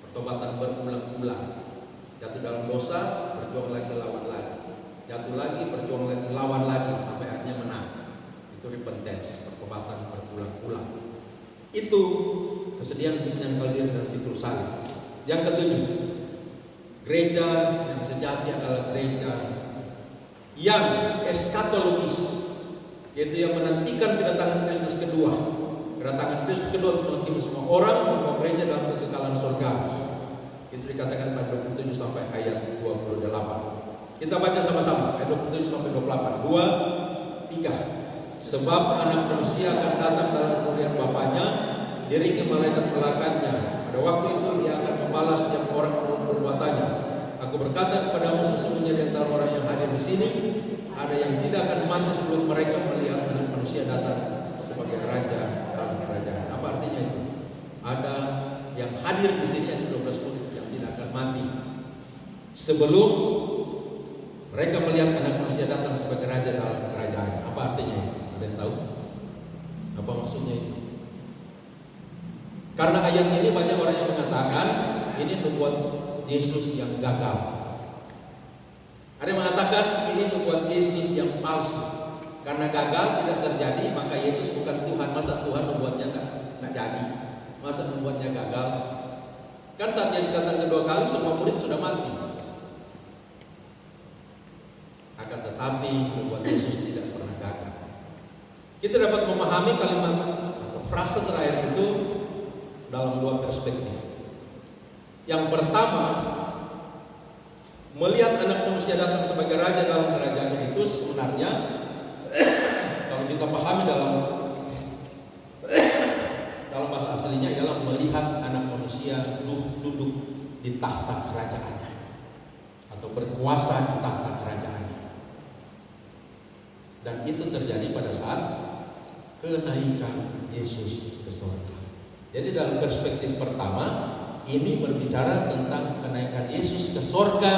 pertobatan berulang-ulang. Jatuh dalam dosa, berjuang lagi, lawan lagi, jatuh lagi, berjuang lagi, lawan lagi, sampai akhirnya menang. Itu repentance, pertobatan berulang-ulang. Itu kesediaan untuk menyangkal diri dan pikul salib. Yang ketujuh, gereja yang sejati adalah gereja yang eskatologis, yaitu yang menantikan kedatangan Kristus kedua. Kedatangan Kristus kedua untuk menghakimi semua orang, membawa gereja dalam kekekalan surga. Itu dikatakan pada 27 sampai ayat 28. Kita baca sama-sama ayat 27 sampai 28. 2, 3. Sebab anak manusia akan datang dalam kemuliaan Bapanya, diiringi malaikat-malaikatnya. Pada waktu itu ia akan membalas setiap orang menurut perbuatannya. Aku berkata kepadamu, sesungguhnya di antara orang yang hadir di sini ada yang tidak akan mati sebelum mereka melihat anak manusia datang sebagai raja dalam kerajaan. Apa artinya itu? Ada yang hadir di sini, ada 12 murid yang tidak akan mati sebelum mereka melihat anak manusia datang sebagai raja dalam kerajaan. Apa artinya itu? Ada yang tahu? Apa maksudnya itu? Karena ayat ini banyak orang yang mengatakan ini membuat Yesus yang gagal. Ada yang mengatakan ini membuat Yesus yang palsu. Karena gagal tidak terjadi, maka Yesus bukan Tuhan. Masa Tuhan membuatnya nggak jadi? Masa membuatnya gagal? Kan saat Yesus datang kedua kali semua murid sudah mati. Akan tetapi membuat Yesus tidak pernah gagal. Kita dapat memahami kalimat atau frase terakhir itu dalam dua perspektif. Yang pertama, melihat anak manusia datang sebagai raja dalam kerajaan itu sebenarnya kalau kita pahami dalam bahasa aslinya ialah melihat anak manusia duduk di tahta kerajaannya atau berkuasa di tahta kerajaannya. Dan itu terjadi pada saat kenaikan Yesus ke surga. Jadi dalam perspektif pertama ini berbicara tentang kenaikan Yesus ke surga,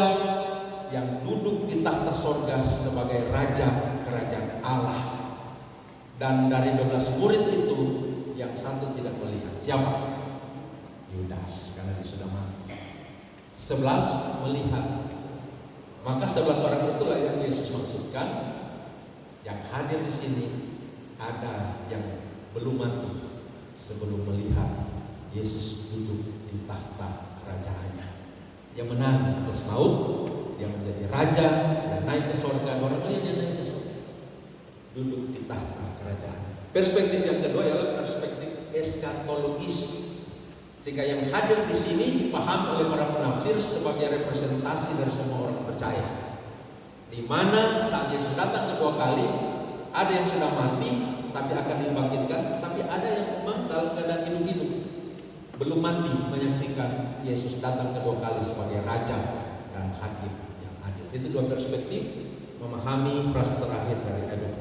yang duduk di tahta surga sebagai raja kerajaan Allah. Dan dari 12 murid itu yang satu tidak melihat. Siapa? Yudas, karena dia sudah mati. 11 melihat. Maka 11 orang itulah yang Yesus maksudkan. Yang hadir di sini ada yang belum mati sebelum melihat Yesus duduk di tahta kerajaannya. Dia menang atas maut, dia menjadi raja dan naik ke surga. Orang lain yang naik ke surga, duduk di tahta kerajaan. Perspektif yang kedua adalah perspektif eskatologis, sehingga yang hadir di sini dipahami oleh para penafsir sebagai representasi dari semua orang percaya. Di mana saat Yesus datang kedua kali, ada yang sudah mati tapi akan dibangkitkan, tapi ada menikmati menyaksikan Yesus datang kedua kali sebagai Raja dan Hakim yang adil. Itu dua perspektif memahami frase terakhir dari ayat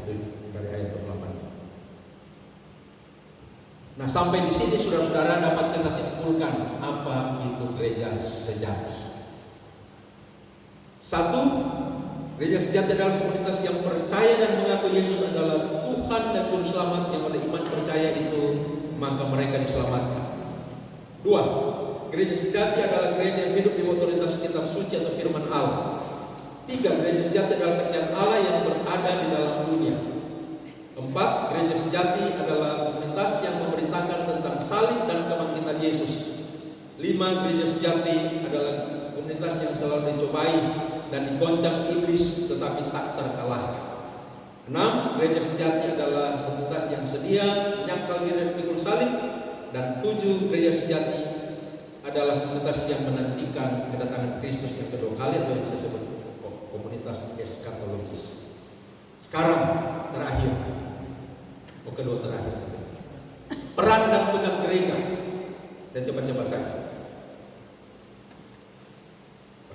28. Nah, sampai di sini saudara-saudara dapat kita simpulkan apa itu gereja sejati. Satu, gereja sejati adalah komunitas yang percaya dan mengaku Yesus adalah Tuhan dan Juru Selamat, yang oleh iman percaya itu maka mereka diselamatkan. Dua, gereja sejati adalah gereja yang hidup di otoritas kitab suci atau firman Allah. Tiga, gereja sejati adalah kerjaan Allah yang berada di dalam dunia. Empat, gereja sejati adalah komunitas yang memberitakan tentang salib dan kebangkitan Yesus. Lima, gereja sejati adalah komunitas yang selalu dicobai dan digoncang iblis tetapi tak terkalahkan. Enam, gereja sejati adalah komunitas yang sedia menyangkal diri dan pikul salib. Dan tujuh, gereja sejati adalah komunitas yang menantikan kedatangan Kristus yang kedua kali atau yang saya sebut komunitas eskatologis. Sekarang terakhir, kedua terakhir, peran dan tugas gereja. Saya coba saja.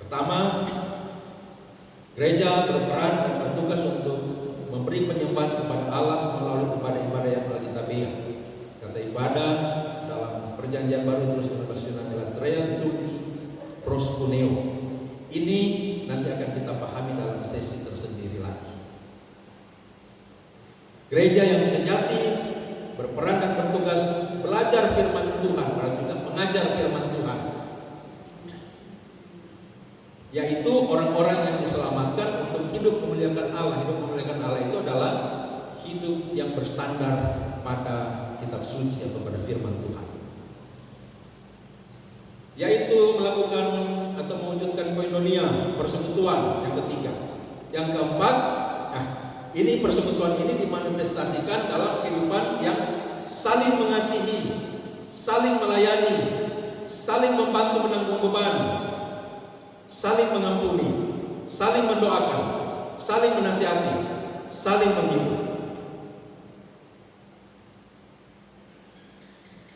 Pertama, gereja berperan dan bertugas untuk memberi penyembahan kepada Allah melalui ibadah-ibadah yang telah ditabiah. Kata ibadah dalam Perjanjian Baru terus bahasa Yunani latreia tuki proskuneo. Ini nanti akan kita pahami dalam sesi tersendiri lagi. Gereja yang sejati berperan dan bertugas belajar firman Tuhan, dan juga mengajar firman Tuhan, yaitu orang-orang yang diselamatkan untuk hidup memuliakan Allah. Hidup memuliakan Allah itu adalah hidup yang berstandar pada kitab suci atau pada firman Tuhan, yaitu melakukan atau mewujudkan koinonia, persekutuan yang ketiga. Yang keempat, ini persekutuan ini dimanifestasikan dalam kehidupan yang saling mengasihi, saling melayani, saling membantu menanggung beban, saling mengampuni, saling mendoakan, saling menasihati, saling menghibur.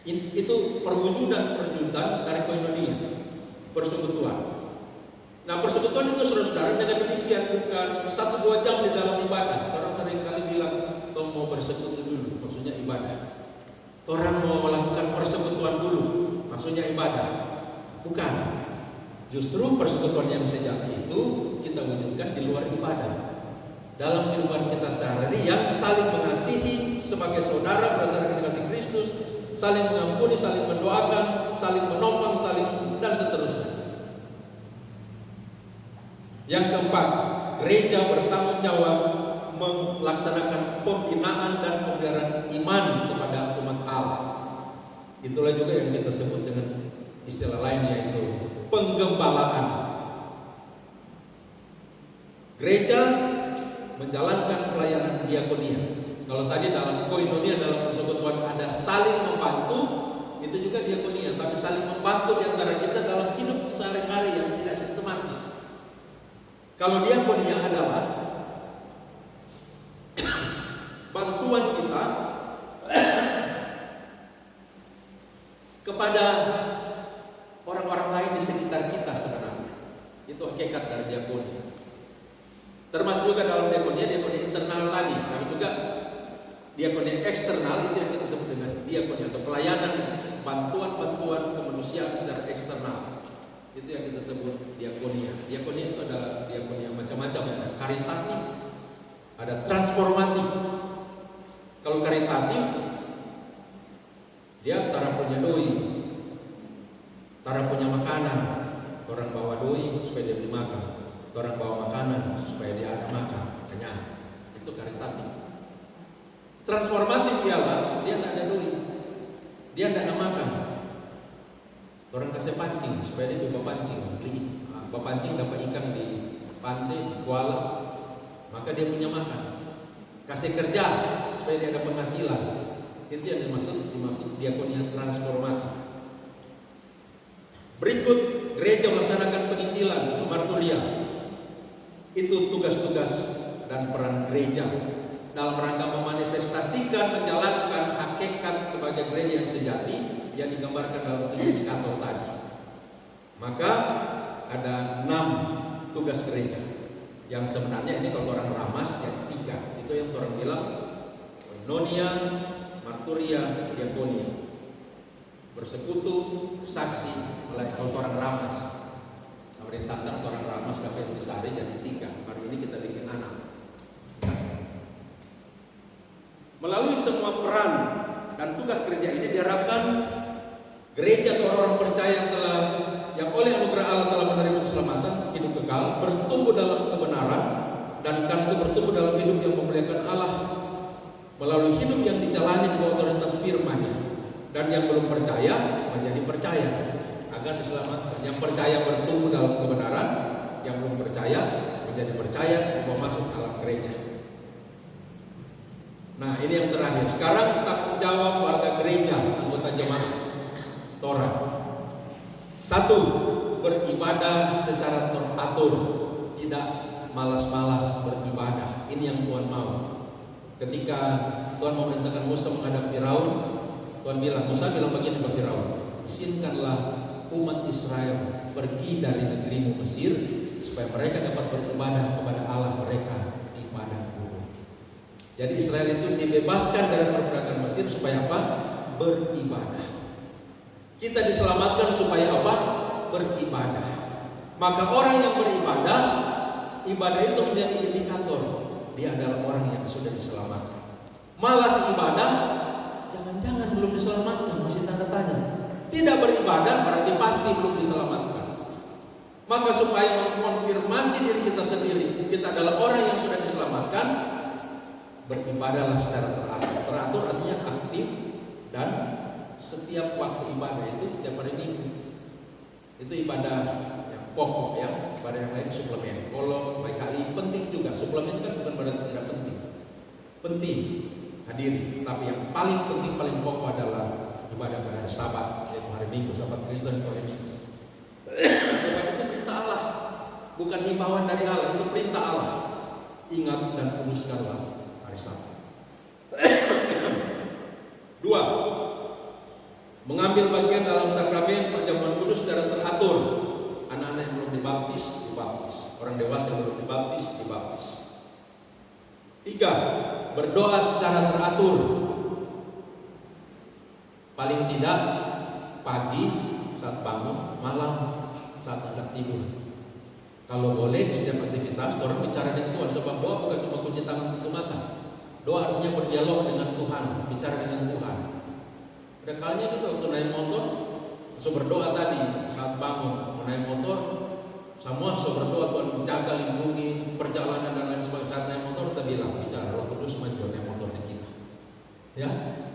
Itu perwujudan dari koinonia, persekutuan. Nah, persekutuan itu saudara-saudara dengan demikian bukan 1-2 jam di dalam ibadah. Orang sering kali bilang, "Kau mau bersekutu dulu," maksudnya ibadah. Orang mau melakukan persekutuan dulu, maksudnya ibadah. Bukan. Justru persekutuan yang sejati itu kita wujudkan di luar ibadah. Dalam kehidupan kita sehari-hari yang saling mengasihi sebagai saudara berdasarkan kasih Kristus, saling mengampuni, saling mendoakan, saling menopang, dan seterusnya. Yang keempat, gereja bertanggung jawab melaksanakan pembinaan dan pemeliharaan iman kepada umat Allah. Itulah juga yang kita sebut dengan istilah lain, yaitu penggembalaan. Gereja menjalankan pelayanan diakonia. Kalau tadi dalam koinonia, dalam persekutuan ada saling membantu, itu juga diakonia, tapi saling membantu di antara kita dalam hidup sehari-hari yang tidak sistematis. Kalau diakonia adalah bantuan kita kepada orang-orang lain di sekitar kita sebenarnya. Itu hakikat dari diakonia. Termasuk juga dalam diakonia internal tadi, tapi juga diakonia eksternal, itu yang kita sebut dengan diakonia atau pelayanan, bantuan-bantuan kemanusiaan secara eksternal. Itu yang kita sebut diakonia. Diakonia itu adalah diakonia macam-macam, ada karitatif, ada transformatif. Kalau karitatif, dia tara punya doi, tara punya makanan, orang bawa doi supaya dia beli makan, orang bawa makanan supaya dia ada makan, kenyang. Itu karitatif. Transformatif ialah dia tidak ada doi, dia tidak ada makan. Orang kasih pancing supaya dia juga pancing, beli pancing dapat ikan di pantai, di kuala, maka dia punya makan. Kasih kerja supaya dia ada penghasilan. Itu yang dimaksud diakonia transformatif. Berikut, gereja melaksanakan penginjilan, marturia. Itu tugas-tugas dan peran gereja dalam rangka memanifestasikan, menjalankan hakikat diangkat sebagai gereja yang sejati yang digambarkan dalam 7 indikator tadi. Maka ada 6 tugas gereja yang sebenarnya ini kalau orang ramas yang 3. Itu yang orang bilang koinonia, marturia, diakonia. Bersekutu, saksi, melayani. Kalau orang ramas, Kemarin Santan orang ramas KPU Sari jadi 3. Hari ini kita bikin 6. Melalui semua peran dan tugas gereja ini diharapkan gereja atau orang percaya yang oleh anugerah Allah telah menerima keselamatan, hidup kekal, bertumbuh dalam kebenaran, dan karena itu bertumbuh dalam hidup yang memuliakan Allah melalui hidup yang dijalani di bawah otoritas firman-Nya. Dan yang belum percaya menjadi percaya agar diselamatkan. Yang percaya bertumbuh dalam kebenaran, yang belum percaya menjadi percaya mau masuk dalam gereja. Nah, ini yang terakhir. Sekarang tanggung jawab warga gereja, anggota jemaat Torah. 1. Beribadah secara teratur, tidak malas-malas beribadah. Ini yang Tuhan mau. Ketika Tuhan memerintahkan Musa menghadap Firaun, Tuhan bilang, Musa bilang begini kepada Firaun, izinkanlah umat Israel pergi dari negerimu Mesir supaya mereka dapat beribadah kepada Allah mereka di padang gurun. Jadi Israel itu dibebaskan dari perbudakan Mesir supaya apa? Beribadah. Kita diselamatkan supaya apa? Beribadah. Maka orang yang beribadah, ibadah itu menjadi indikator dia adalah orang yang sudah diselamatkan. Malas ibadah, jangan-jangan belum diselamatkan, masih tanda tanya. Tidak beribadah berarti pasti belum diselamatkan. Maka supaya mengkonfirmasi diri kita sendiri, kita adalah orang yang sudah diselamatkan, beribadahlah secara teratur. Teratur artinya aktif dan setiap waktu ibadah itu setiap hari Minggu. Itu ibadah yang pokok ya. Ibadah yang lain suplemen. Kalau PKI penting juga. Suplemen kan bukan berarti tidak penting. Penting hadir, tapi yang paling penting paling pokok adalah ibadah pada hari Sabat, yaitu hari Minggu, Sabat Kristen itu hari Minggu. Sebab itu perintah Allah, bukan himbauan dari Allah, itu perintah Allah. Ingat dan kuduskanlah hari Sabat. 2. Mengambil bagian dalam sakramen perjamuan kudus secara teratur. Anak-anak yang belum dibaptis, dibaptis. Orang dewasa yang belum dibaptis, dibaptis. 3. Berdoa secara teratur. Paling tidak pagi saat bangun, malam saat hendak tidur. Kalau boleh di setiap aktivitas orang bicara dengan Tuhan. Sebab doa bukan cuma kunci tangan tutup mata. Doa artinya berdialog dengan Tuhan, bicara dengan Tuhan. Ada kalanya kita waktu naik motor, so berdoa tadi saat bangun, naik motor, semua so berdoa Tuhan menjaga, lindungi perjalanan dan lain sebagainya. Saat naik motor kita bilang bicara Roh Kudus maju naik motor di kita. Ya,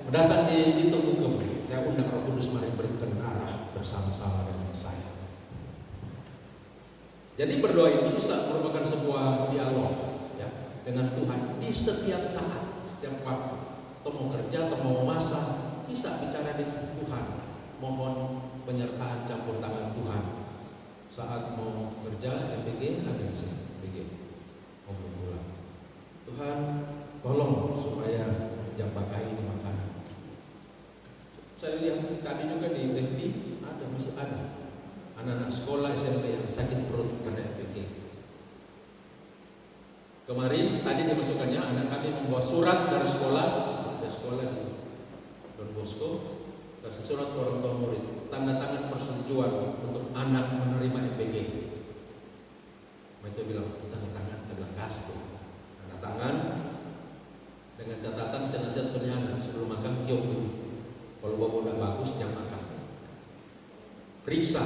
mendatang di tubuh kami. Saya undang Roh Kudus mari berikan arah bersama-sama dengan saya. Jadi berdoa itu bisa merupakan sebuah dialog ya dengan Tuhan di setiap saat, setiap waktu. Atau mau kerja atau mau masak, bisa bicara dengan Tuhan. Mohon penyertaan campur tangan Tuhan. Saat mau kerja MPG ada di sini MPG. Mau pulang. Tuhan tolong supaya jam pakai ini makanan. Saya lihat tadi juga di FB ada, masih ada anak-anak sekolah SMP yang sakit perut karena MPG. Kemarin tadi dimasukkannya anak kami membawa surat dari sekolah di Don Bosco, kasih surat ke orang tua murid, tanda tangan persetujuan untuk anak menerima MPG. Mereka bilang tanda tangan, kita bilang kasih tanda tangan dengan catatan saya nasihat penyanyi sebelum makan cium dulu. Kalau bawa udah bagus jangan makan. Periksa.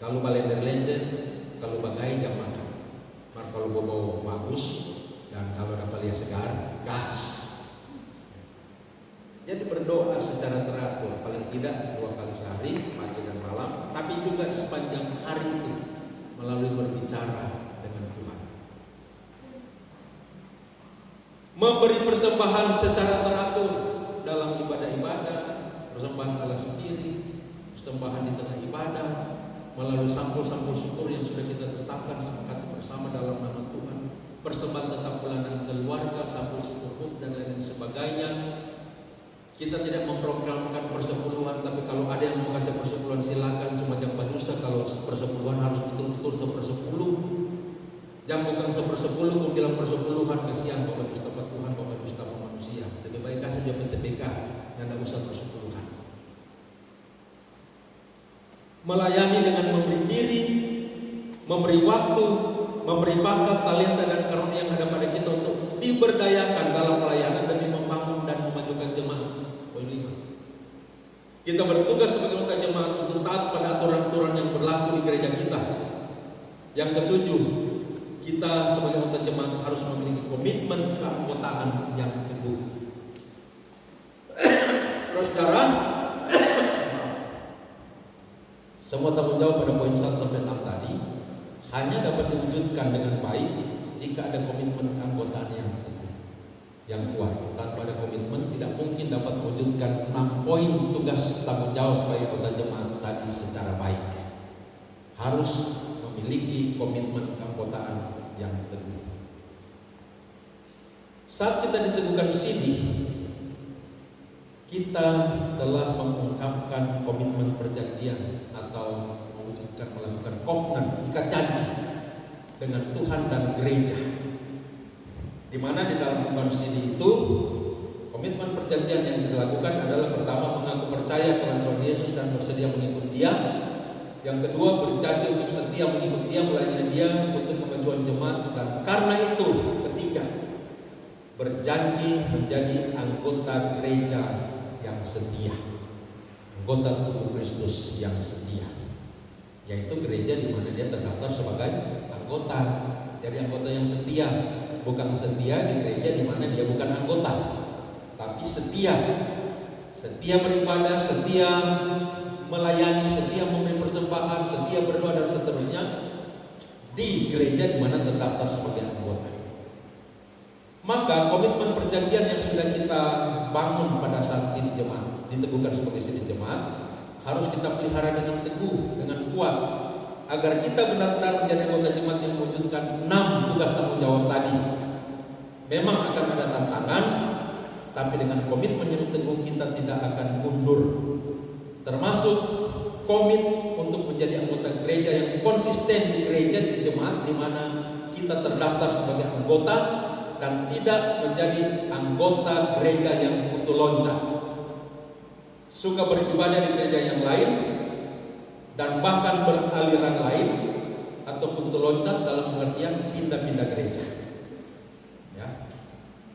Kalau balender-lender, kalau bagai jangan makan. Mar kalau bawa bagus dan kalau dapat lihat segar, gas. Jadi berdoa secara teratur, paling tidak 2 kali sehari, pagi dan malam, tapi juga sepanjang hari itu melalui berbicara dengan Tuhan. Memberi persembahan secara teratur dalam ibadah-ibadah, persembahan Allah sendiri, persembahan di tengah ibadah, melalui sampul-sampul syukur yang sudah kita tetapkan sepakati bersama dalam nama Tuhan, persembahan tetap bulanan keluarga, sampul syukur dan lain sebagainya. Kita tidak memprogramkan persepuluhan, tapi kalau ada yang mau kasih persepuluhan silakan. Cuma jangan dosa kalau persepuluhan harus betul-betul sepersepuluh. Jangan bukan sepersepuluh, mau bilang persepuluhan, kasihan Bapak dusta Tuhan, Bapak dusta manusia. Lebih baik kasih dia PTPK yang tidak usah persepuluhan. Melayani dengan memberi diri, memberi waktu, memberi bakat, talenta dan karunia yang ada pada kita untuk diberdayakan dalam pelayanan demi membangun dan memajukan jemaat. Poin 5. Kita bertugas sebagai anggota jemaat untuk taat pada aturan-aturan yang berlaku di gereja kita. Yang ketujuh, kita sebagai anggota jemaat harus memiliki komitmen keanggotaan yang teguh. Saudara, semua tanggung jawab pada poin 1 sampai 6 tadi hanya dapat diwujudkan dengan baik jika ada komitmen keanggotaan yang teguh, yang kuat. Tanpa ada komitmen tidak mungkin dapat mewujudkan 6 poin tugas tanggung jawab sebagai anggota jemaat tadi secara baik. Harus memiliki komitmen keanggotaan yang teguh. Saat kita diteguhkan sini, kita telah mengungkapkan komitmen perjanjian atau mewujudkan melakukan covenant, ikat janji dengan Tuhan dan gereja. Di mana di dalam hubungan sini itu komitmen perjanjian yang dilakukan adalah pertama mengaku percaya kepada Tuhan Yesus dan bersedia mengikut Dia. Yang kedua berjanji untuk setia mengikut Dia, melayani Dia untuk kemajuan jemaat, dan karena itu ketiga berjanji menjadi anggota gereja yang setia, anggota tubuh Kristus yang setia, yaitu gereja di mana dia terdaftar sebagai anggota. Jadi anggota yang setia, bukan setia di gereja di mana dia bukan anggota, tapi setia beribadah, setia melayani, setia memberi persembahan, setia berdoa dan seterusnya di gereja di mana terdaftar sebagai anggota. Maka komitmen perjanjian yang sudah kita bangun pada saat sini jemaat, diteguhkan sebagai sini jemaat, harus kita pelihara dengan teguh, dengan kuat, agar kita benar-benar menjadi anggota jemaat yang mewujudkan 6 tugas tanggung jawab tadi. Memang akan ada tantangan, tapi dengan komitmen yang teguh kita tidak akan mundur. Termasuk komit untuk menjadi anggota gereja yang konsisten di gereja, di jemaat di mana kita terdaftar sebagai anggota, dan tidak menjadi anggota gereja yang putus loncat, suka beribadah di gereja yang lain dan bahkan beraliran lain, ataupun loncat dalam pengertian pindah-pindah gereja. Ya,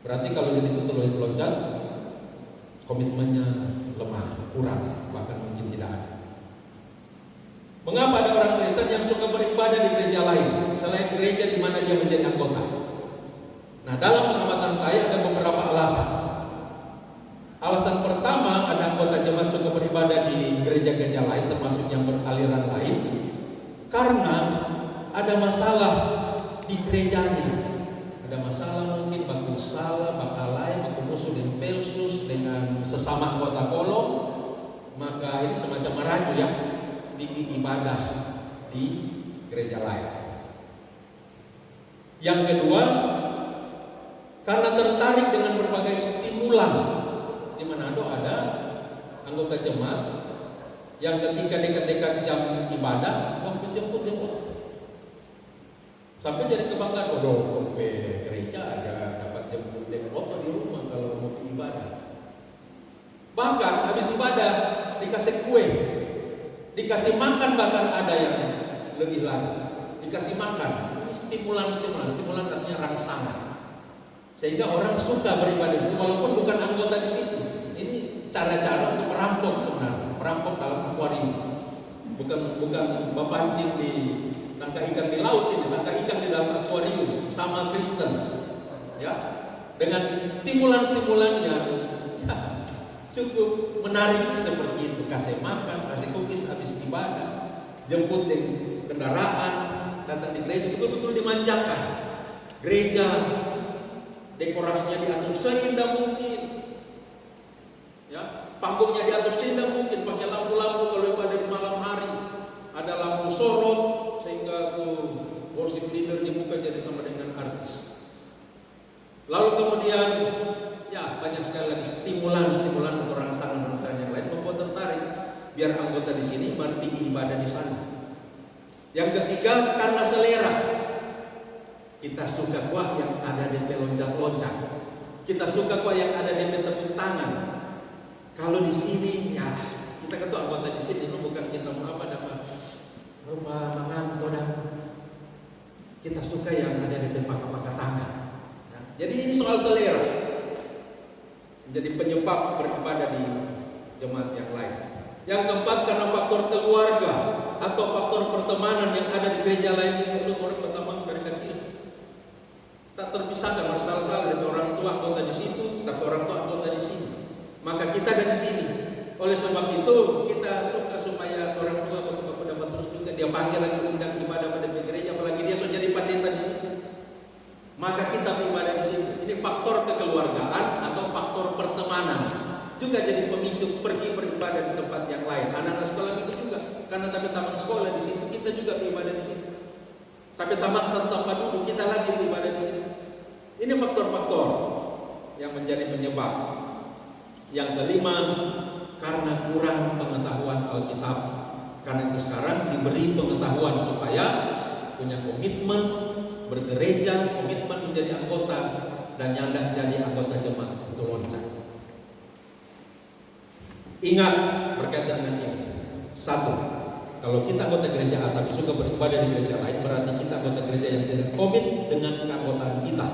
berarti kalau jadi putus loncat, komitmennya lemah, kurang, bahkan mungkin tidak ada. Mengapa ada orang Kristen yang suka beribadah di gereja lain selain gereja di mana dia menjadi anggota? Nah, dalam pengamatan saya ada beberapa alasan. Alasan pertama, ada anggota jemaat suka beribadah di gereja-gereja lain, termasuk yang beraliran lain, karena ada masalah di gerejanya. Ada masalah mungkin baku salah, bakalai, baku musuh dan pelsus dengan sesama anggota kolom, maka ini semacam meracu ya, bikin ibadah di gereja lain. Yang kedua, karena tertarik dengan berbagai stimulan. Di Manado ada anggota jemaat yang ketika dekat-dekat jam ibadah, waktu jemput dia foto. Sampai jadi kebanggaan, sampai gereja aja dapat jemput dia foto di rumah kalau mau ibadah. Bahkan habis ibadah dikasih kue, dikasih makan, bahkan ada yang lebih lagi dikasih makan. Ini stimulan artinya rangsangan. Sehingga orang suka beribadah di situ walaupun bukan anggota di situ. Ini cara-cara untuk merampok sebenarnya, merampok dalam akuarium. Bukan pancing di tangkap ikan di laut, ini tangkap ikan di dalam akuarium sama Kristen. Ya, dengan stimulan-stimulan yang cukup menarik seperti itu, kasih makan, kasih cookies habis ibadah, jemput di kendaraan, datang di gereja, betul-betul dimanjakan. Gereja dekorasinya diatur seindah mungkin, ya, panggungnya diatur seindah mungkin, pakai lampu-lampu kalau ibadah di malam hari, ada lampu sorot sehingga tuh worship leader di muka jadi sama dengan artis. Lalu kemudian, ya banyak sekali lagi stimulan untuk biar anggota di sini pergi ibadah di sana. Yang ketiga, karena selera. Kita suka kok yang ada di loncat-loncat. Kita suka kok yang ada di tepuk tangan. Kalau di sini ya kita ketua anggota di sini bukan kita mau apa nama rumah manganto dan kita suka yang ada di pakai tangan. Nah, jadi ini soal selera. Menjadi penyebab beribadah di jemaat yang lain. Yang keempat, karena faktor keluarga atau faktor pertemanan yang ada di gereja lain itu orang pertama dari kecil. Tak terpisahkan masalah-masalah dari orang tua anggota di situ, tapi orang tua anggota di sini. Maka kita ada di sini. Oleh sebab itu kita suka supaya orang tua bapak-bapak dapat terus juga dia panggil lagi undang ibadah pada gereja, apalagi dia sudah jadi pendeta di situ. Maka kita beribadah di situ. Ini faktor kekeluargaan atau faktor pertemanan juga jadi pemicu pergi beribadah di tempat yang lain. Anak-anak sekolah minggu juga, karena tapi taman sekolah di situ kita juga beribadah di situ. Tapi taman tanpa dulu kita lagi beribadah di situ. Ini faktor-faktor yang menjadi penyebab. Yang kelima, karena kurang pengetahuan Alkitab. Karena itu sekarang diberi pengetahuan supaya punya komitmen bergereja, komitmen menjadi anggota dan nyanda jadi anggota jemaat itu loncat. Ingat berkaitan dengan ini. Satu, kalau kita anggota gereja A tapi suka beribadah di gereja lain, berarti kita anggota gereja yang tidak komit dengan keanggotaan kita.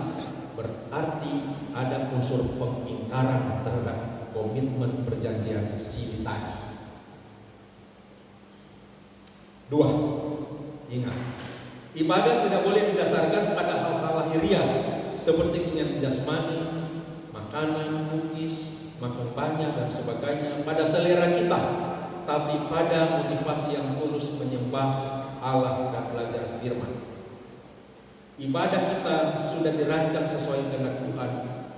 Berarti ada unsur pengingkaran terhadap komitmen perjanjian Sinai. Dua, ingat, ibadah tidak boleh didasarkan pada hal-hal lahiriah seperti keinginan jasmani, makanan, cookies, makan banyak dan sebagainya, pada selera kita, tapi pada motivasi yang tulus menyembah Allah dan belajar firman. Ibadah kita sudah dirancang sesuai kehendak Tuhan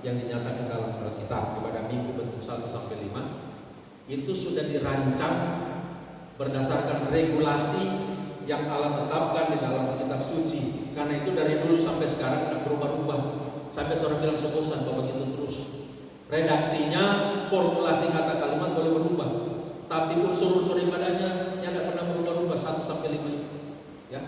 yang dinyatakan dalam Alkitab. Ibadah minggu bentuk 1 sampai 5 itu sudah dirancang berdasarkan regulasi yang Allah tetapkan di dalam kitab suci. Karena itu dari dulu sampai sekarang tidak berubah-ubah. Sampai orang bilang sebosan kalau begitu terus. Redaksinya, formulasi kata kalimat boleh berubah, tapi unsur-unsur ibadahnya yang tidak pernah berubah-ubah 1 sampai 5 itu. Ya.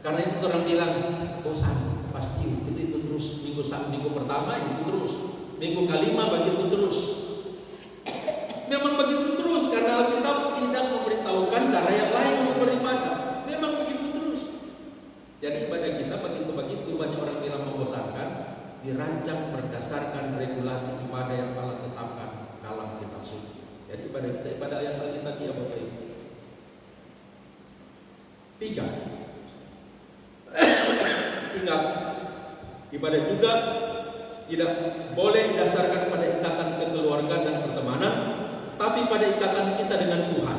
Karena itu orang bilang bosan, pasti itu terus. Minggu pertama itu terus, minggu kelima begitu terus. Memang begitu terus karena Alkitab tidak memberitahukan cara yang lain untuk beribadah. Memang begitu terus. Jadi ibadah kita begitu-begitu, banyak orang bilang membosankan, dirancang berdasarkan regulasi ibadah yang Allah tetapkan dalam kitab suci. Jadi ibadah kita ibadah yang Alkitabiah Bapak Ibu. 3. Ingat, ibadah juga tidak boleh didasarkan pada ikatan kekeluargaan dan pertemanan, tapi pada ikatan kita dengan Tuhan.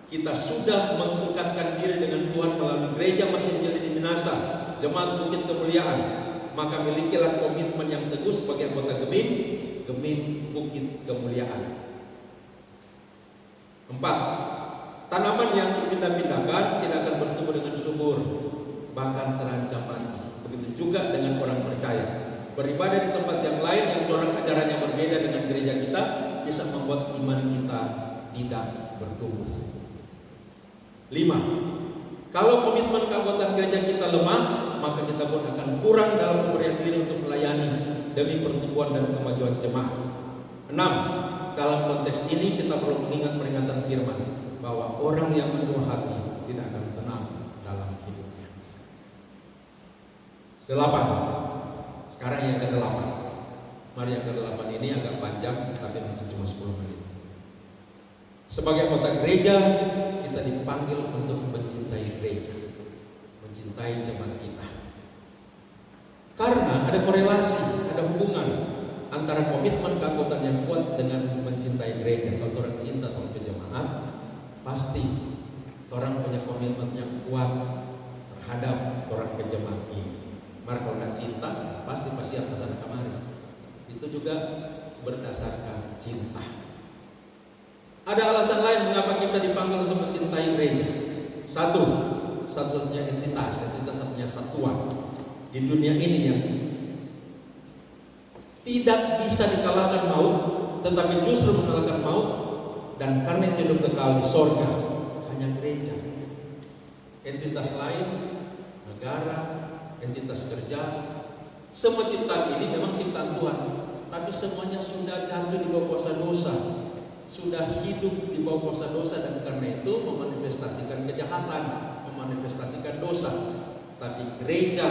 Kita sudah mengikatkan diri dengan Tuhan melalui gereja Masjid Jalil Minasa, Jemaat Bukit Kemuliaan. Maka milikilah komitmen yang teguh sebagai anggota Gemim Bukit Kemuliaan. 4. Tanaman yang dipindah-pindahkan tidak akan bertumbuh dengan subur, bahkan terancam mati. Begitu juga dengan orang percaya. Beribadah di tempat yang lain yang corak ajarannya berbeda dengan gereja kita bisa membuat iman kita tidak bertumbuh. 5. Kalau komitmen keanggotaan gereja kita lemah, maka kita pun akan kurang dalam pemberian diri untuk melayani demi pertumbuhan dan kemajuan jemaat. 6. Dalam konteks ini kita perlu mengingat peringatan firman bahwa orang yang penuh hati tidak akan tenang dalam hidupnya. 8. Sekarang yang ke-8. Mari yang ke-8 ini agak panjang, tapi mungkin cuma 10 menit. Sebagai anggota gereja, kita dipanggil untuk mencintai gereja, mencintai jemaat kita. Karena ada korelasi, ada hubungan antara komitmen keanggotaan yang kuat dengan mencintai gereja. Kalau orang cinta sama jemaat, pasti orang punya komitmen yang kuat terhadap orang jemaat ini. Maka kalau tidak cinta, pasti siap kesana kemari. Itu juga berdasarkan cinta. Ada alasan lain mengapa kita dipanggil untuk mencintai gereja. Satu-satunya entitas satunya satuan di dunia ini yang tidak bisa dikalahkan maut, tetapi justru mengalahkan maut, dan karena itu hidup kekal di sorga hanya gereja. Entitas lain, negara, entitas kerja, semua ciptaan ini memang ciptaan Tuhan, tapi semuanya sudah jatuh di bawah kuasa dosa, sudah hidup di bawah kuasa dosa, dan karena itu memanifestasikan kejahatan, memanifestasikan dosa. Tapi gereja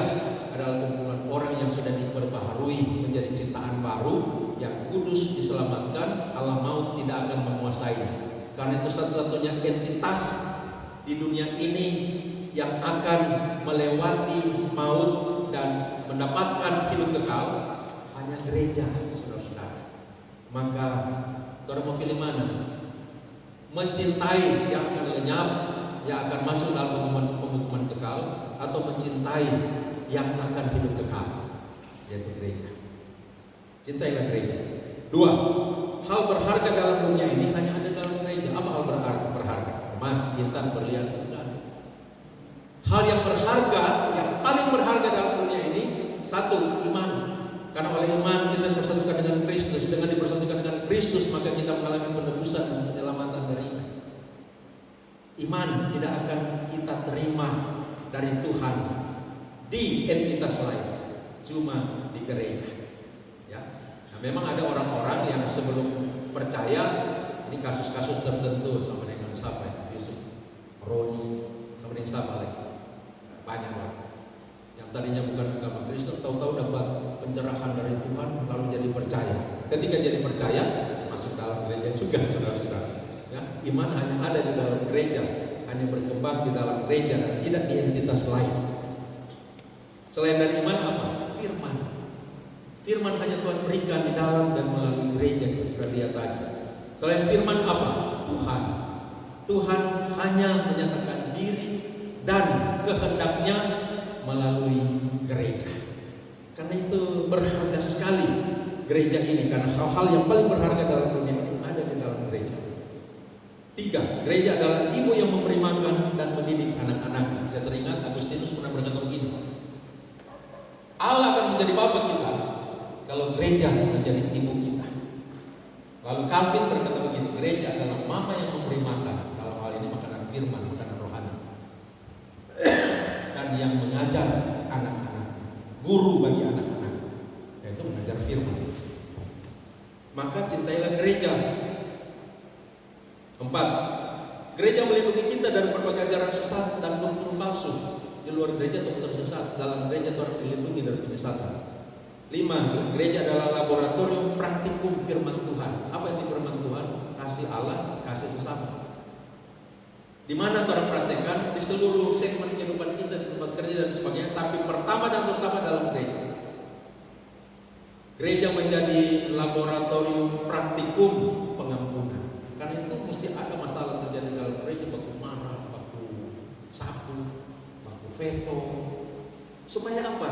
adalah kumpulan orang yang sudah diperbaharui menjadi ciptaan baru, yang kudus, diselamatkan, alam maut tidak akan menguasainya. Karena itu satu-satunya entitas di dunia ini yang akan melewati maut dan mendapatkan hidup kekal hanya gereja, saudara-saudara. Maka saudara mau pilih mana? Mencintai yang akan lenyap, yang akan masuk dalam penghukuman kekal, atau mencintai yang akan hidup kekal, yaitu gereja. Cintailah gereja. 2. Hal berharga dalam dunia ini hanya ada dalam gereja. Apa hal berharga? Emas, intan, berlian, bukan. Hal yang berharga, yang paling berharga dalam dunia ini, satu, iman. Karena oleh iman kita dipersatukan dengan Kristus. Dengan dipersatukan dengan Kristus, maka kita mengalami penebusan dan penyelamatan darinya. Iman tidak akan kita terima dari Tuhan di entitas lain, cuma di gereja. Ya, nah, memang ada orang-orang yang sebelum percaya, ini kasus-kasus tertentu sama dengan siapa ya, Yusuf, Roni, sama dengan siapa lagi, banyak orang yang tadinya bukan agama Kristen, tahu-tahu dapat pencerahan dari Tuhan lalu jadi percaya. Ketika jadi percaya, masuk dalam gereja juga, saudara-saudara. Ya, iman hanya ada di dalam gereja, hanya berkembang di dalam gereja dan tidak di entitas lain. Selain dari iman apa? Firman. Firman hanya Tuhan berikan di dalam dan melalui gereja, kita sudah lihat tadi. Selain firman apa? Tuhan. Tuhan hanya menyatakan diri dan kehendaknya melalui gereja. Karena itu berharga sekali gereja ini, karena hal-hal yang paling berharga dalam dunia itu ada di dalam gereja. 3. Gereja adalah ibu yang memberi makan dan mendidik anak-anaknya. Saya teringat Agustinus pernah berkata begini, Allah akan menjadi bapa kita kalau gereja menjadi ibu kita. Lalu Calvin berkata begini, gereja adalah mama yang memberi makan, dalam hal ini makanan firman, makanan rohani, dan yang mengajar anak-anak, guru bagi anak-anak, yaitu mengajar firman. Maka cintailah gereja. 4. Gereja melindungi kita dari berbagai ajaran sesat dan doktrine palsu. Di luar gereja doktrine sesat, dalam gereja Tuhan dilindungi dari penyesatan. 5. Gereja adalah laboratorium praktikum firman Tuhan. Apa itu firman Tuhan? Kasih Allah, kasih sesama. Di mana Tuhan praktekkan? Di seluruh segmen kehidupan kita, di tempat kerja dan sebagainya. Tapi pertama dan terutama dalam gereja. Gereja menjadi laboratorium praktikum pengampunan. Karena itu mesti ada masalah terjadi dalam gereja, baku marah, baku sapu, baku veto. Supaya apa?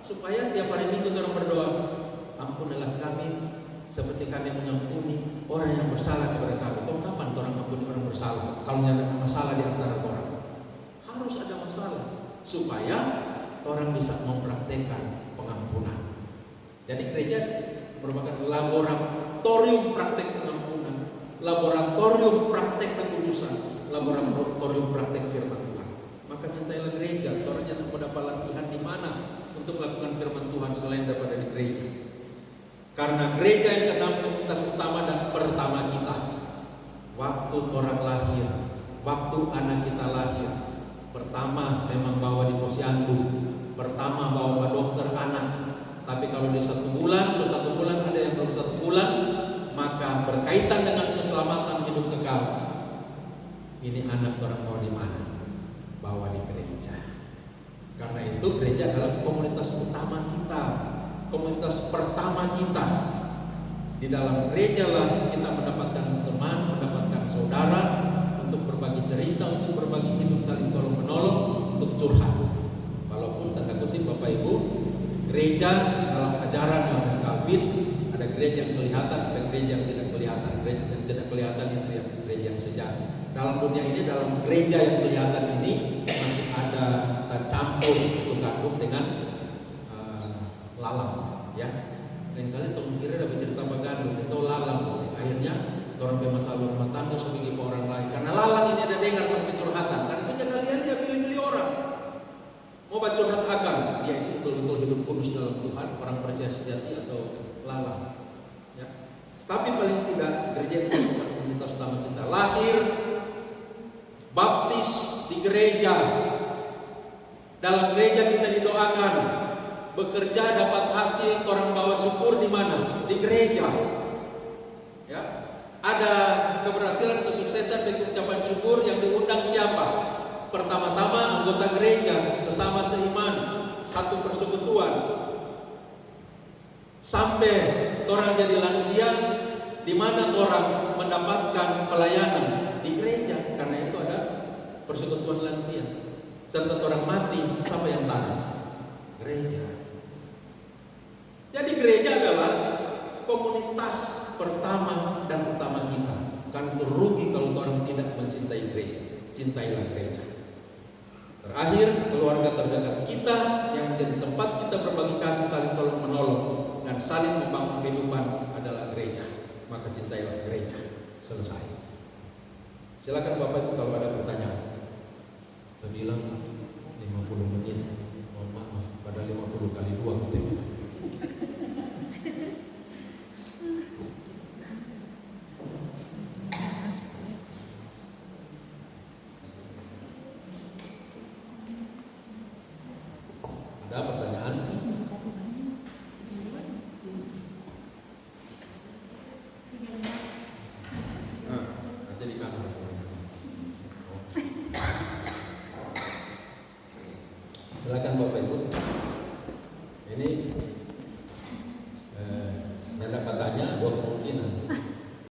Supaya tiap hari Minggu orang berdoa, ampunilah kami seperti kami mengampuni orang yang bersalah kepada kami. Kau kapan orang ampuni orang bersalah? Kalau ada masalah di antara orang, harus ada masalah supaya orang bisa mempraktekkan pengampunan. Jadi gereja merupakan laboratorium praktek pengampunan, laboratorium praktek kekudusan, laboratorium praktek firman Tuhan. Maka cintailah gereja. Orang yang mendapat latihan di mana untuk melakukan firman Tuhan selain daripada di gereja. Karena gereja yang ke-6 komunitas utama dan pertama kita. Waktu orang lahir, waktu anak kita lahir, pertama memang bawa di posyandu, pertama bawa dokter anak. Tapi kalau di 1 bulan, sudah 1 bulan, ada yang belum 1 bulan, maka berkaitan dengan keselamatan hidup kekal. Ini anak orang mau di mana? Bawa di gereja. Karena itu gereja adalah komunitas utama kita, komunitas pertama kita. Di dalam gereja lah kita mendapatkan teman, mendapatkan saudara, untuk berbagi cerita, untuk berbagi hidup, saling tolong menolong, untuk curhat. Walaupun tanda kutip Bapak Ibu, gereja dalam ajaran Yohanes Calvin ada gereja yang kelihatan, ada gereja yang tidak kelihatan. Gereja yang tidak kelihatan itu yang gereja yang sejati. Dalam dunia ini, dalam gereja yang kelihatan ini masih ada campur itu kandung dengan lalang, ya. Lain kali tolong kira ada cerita bagandung itu lalang, akhirnya Orang bermasalah rumah tangga sebagai orang lain. Karena lalang ini ada dengar pencurhatan. Karena itu jangan kalian dia pilih-pilih orang. Mau baca curhat akan dia itu betul-betul hidup kudus dalam Tuhan, orang percaya sejati atau lalang. Ya. Tapi paling tidak gereja itu bukan komunitas utama kita. Lahir, baptis di gereja. Dalam gereja kita didoakan. Bekerja dapat hasil, orang bawa syukur di mana? Di gereja. Ya. Ada keberhasilan, kesuksesan dan ucapan syukur yang diundang siapa? Pertama-tama anggota gereja, sesama seiman, satu persekutuan. Sampai orang jadi lansia, di mana orang mendapatkan pelayanan di gereja, karena itu ada persekutuan lansia. Serta orang mati, siapa yang tanam? Gereja. Jadi gereja adalah komunitas pertama dan utama kita. Kan rugi kalau orang tidak mencintai gereja. Cintailah gereja. Terakhir, keluarga terdekat kita yang menjadi tempat kita berbagi kasih, saling tolong menolong dan saling membangun kehidupan adalah gereja. Maka cintailah gereja. Selesai. Silakan Bapak Ibu kalau ada pertanyaan. Saya bilang 50 menit. Mohon maaf, pada 50 kali 2 gitu. Ada pertanyaan? Nanti di kamar. Silakan Bapak Ibu.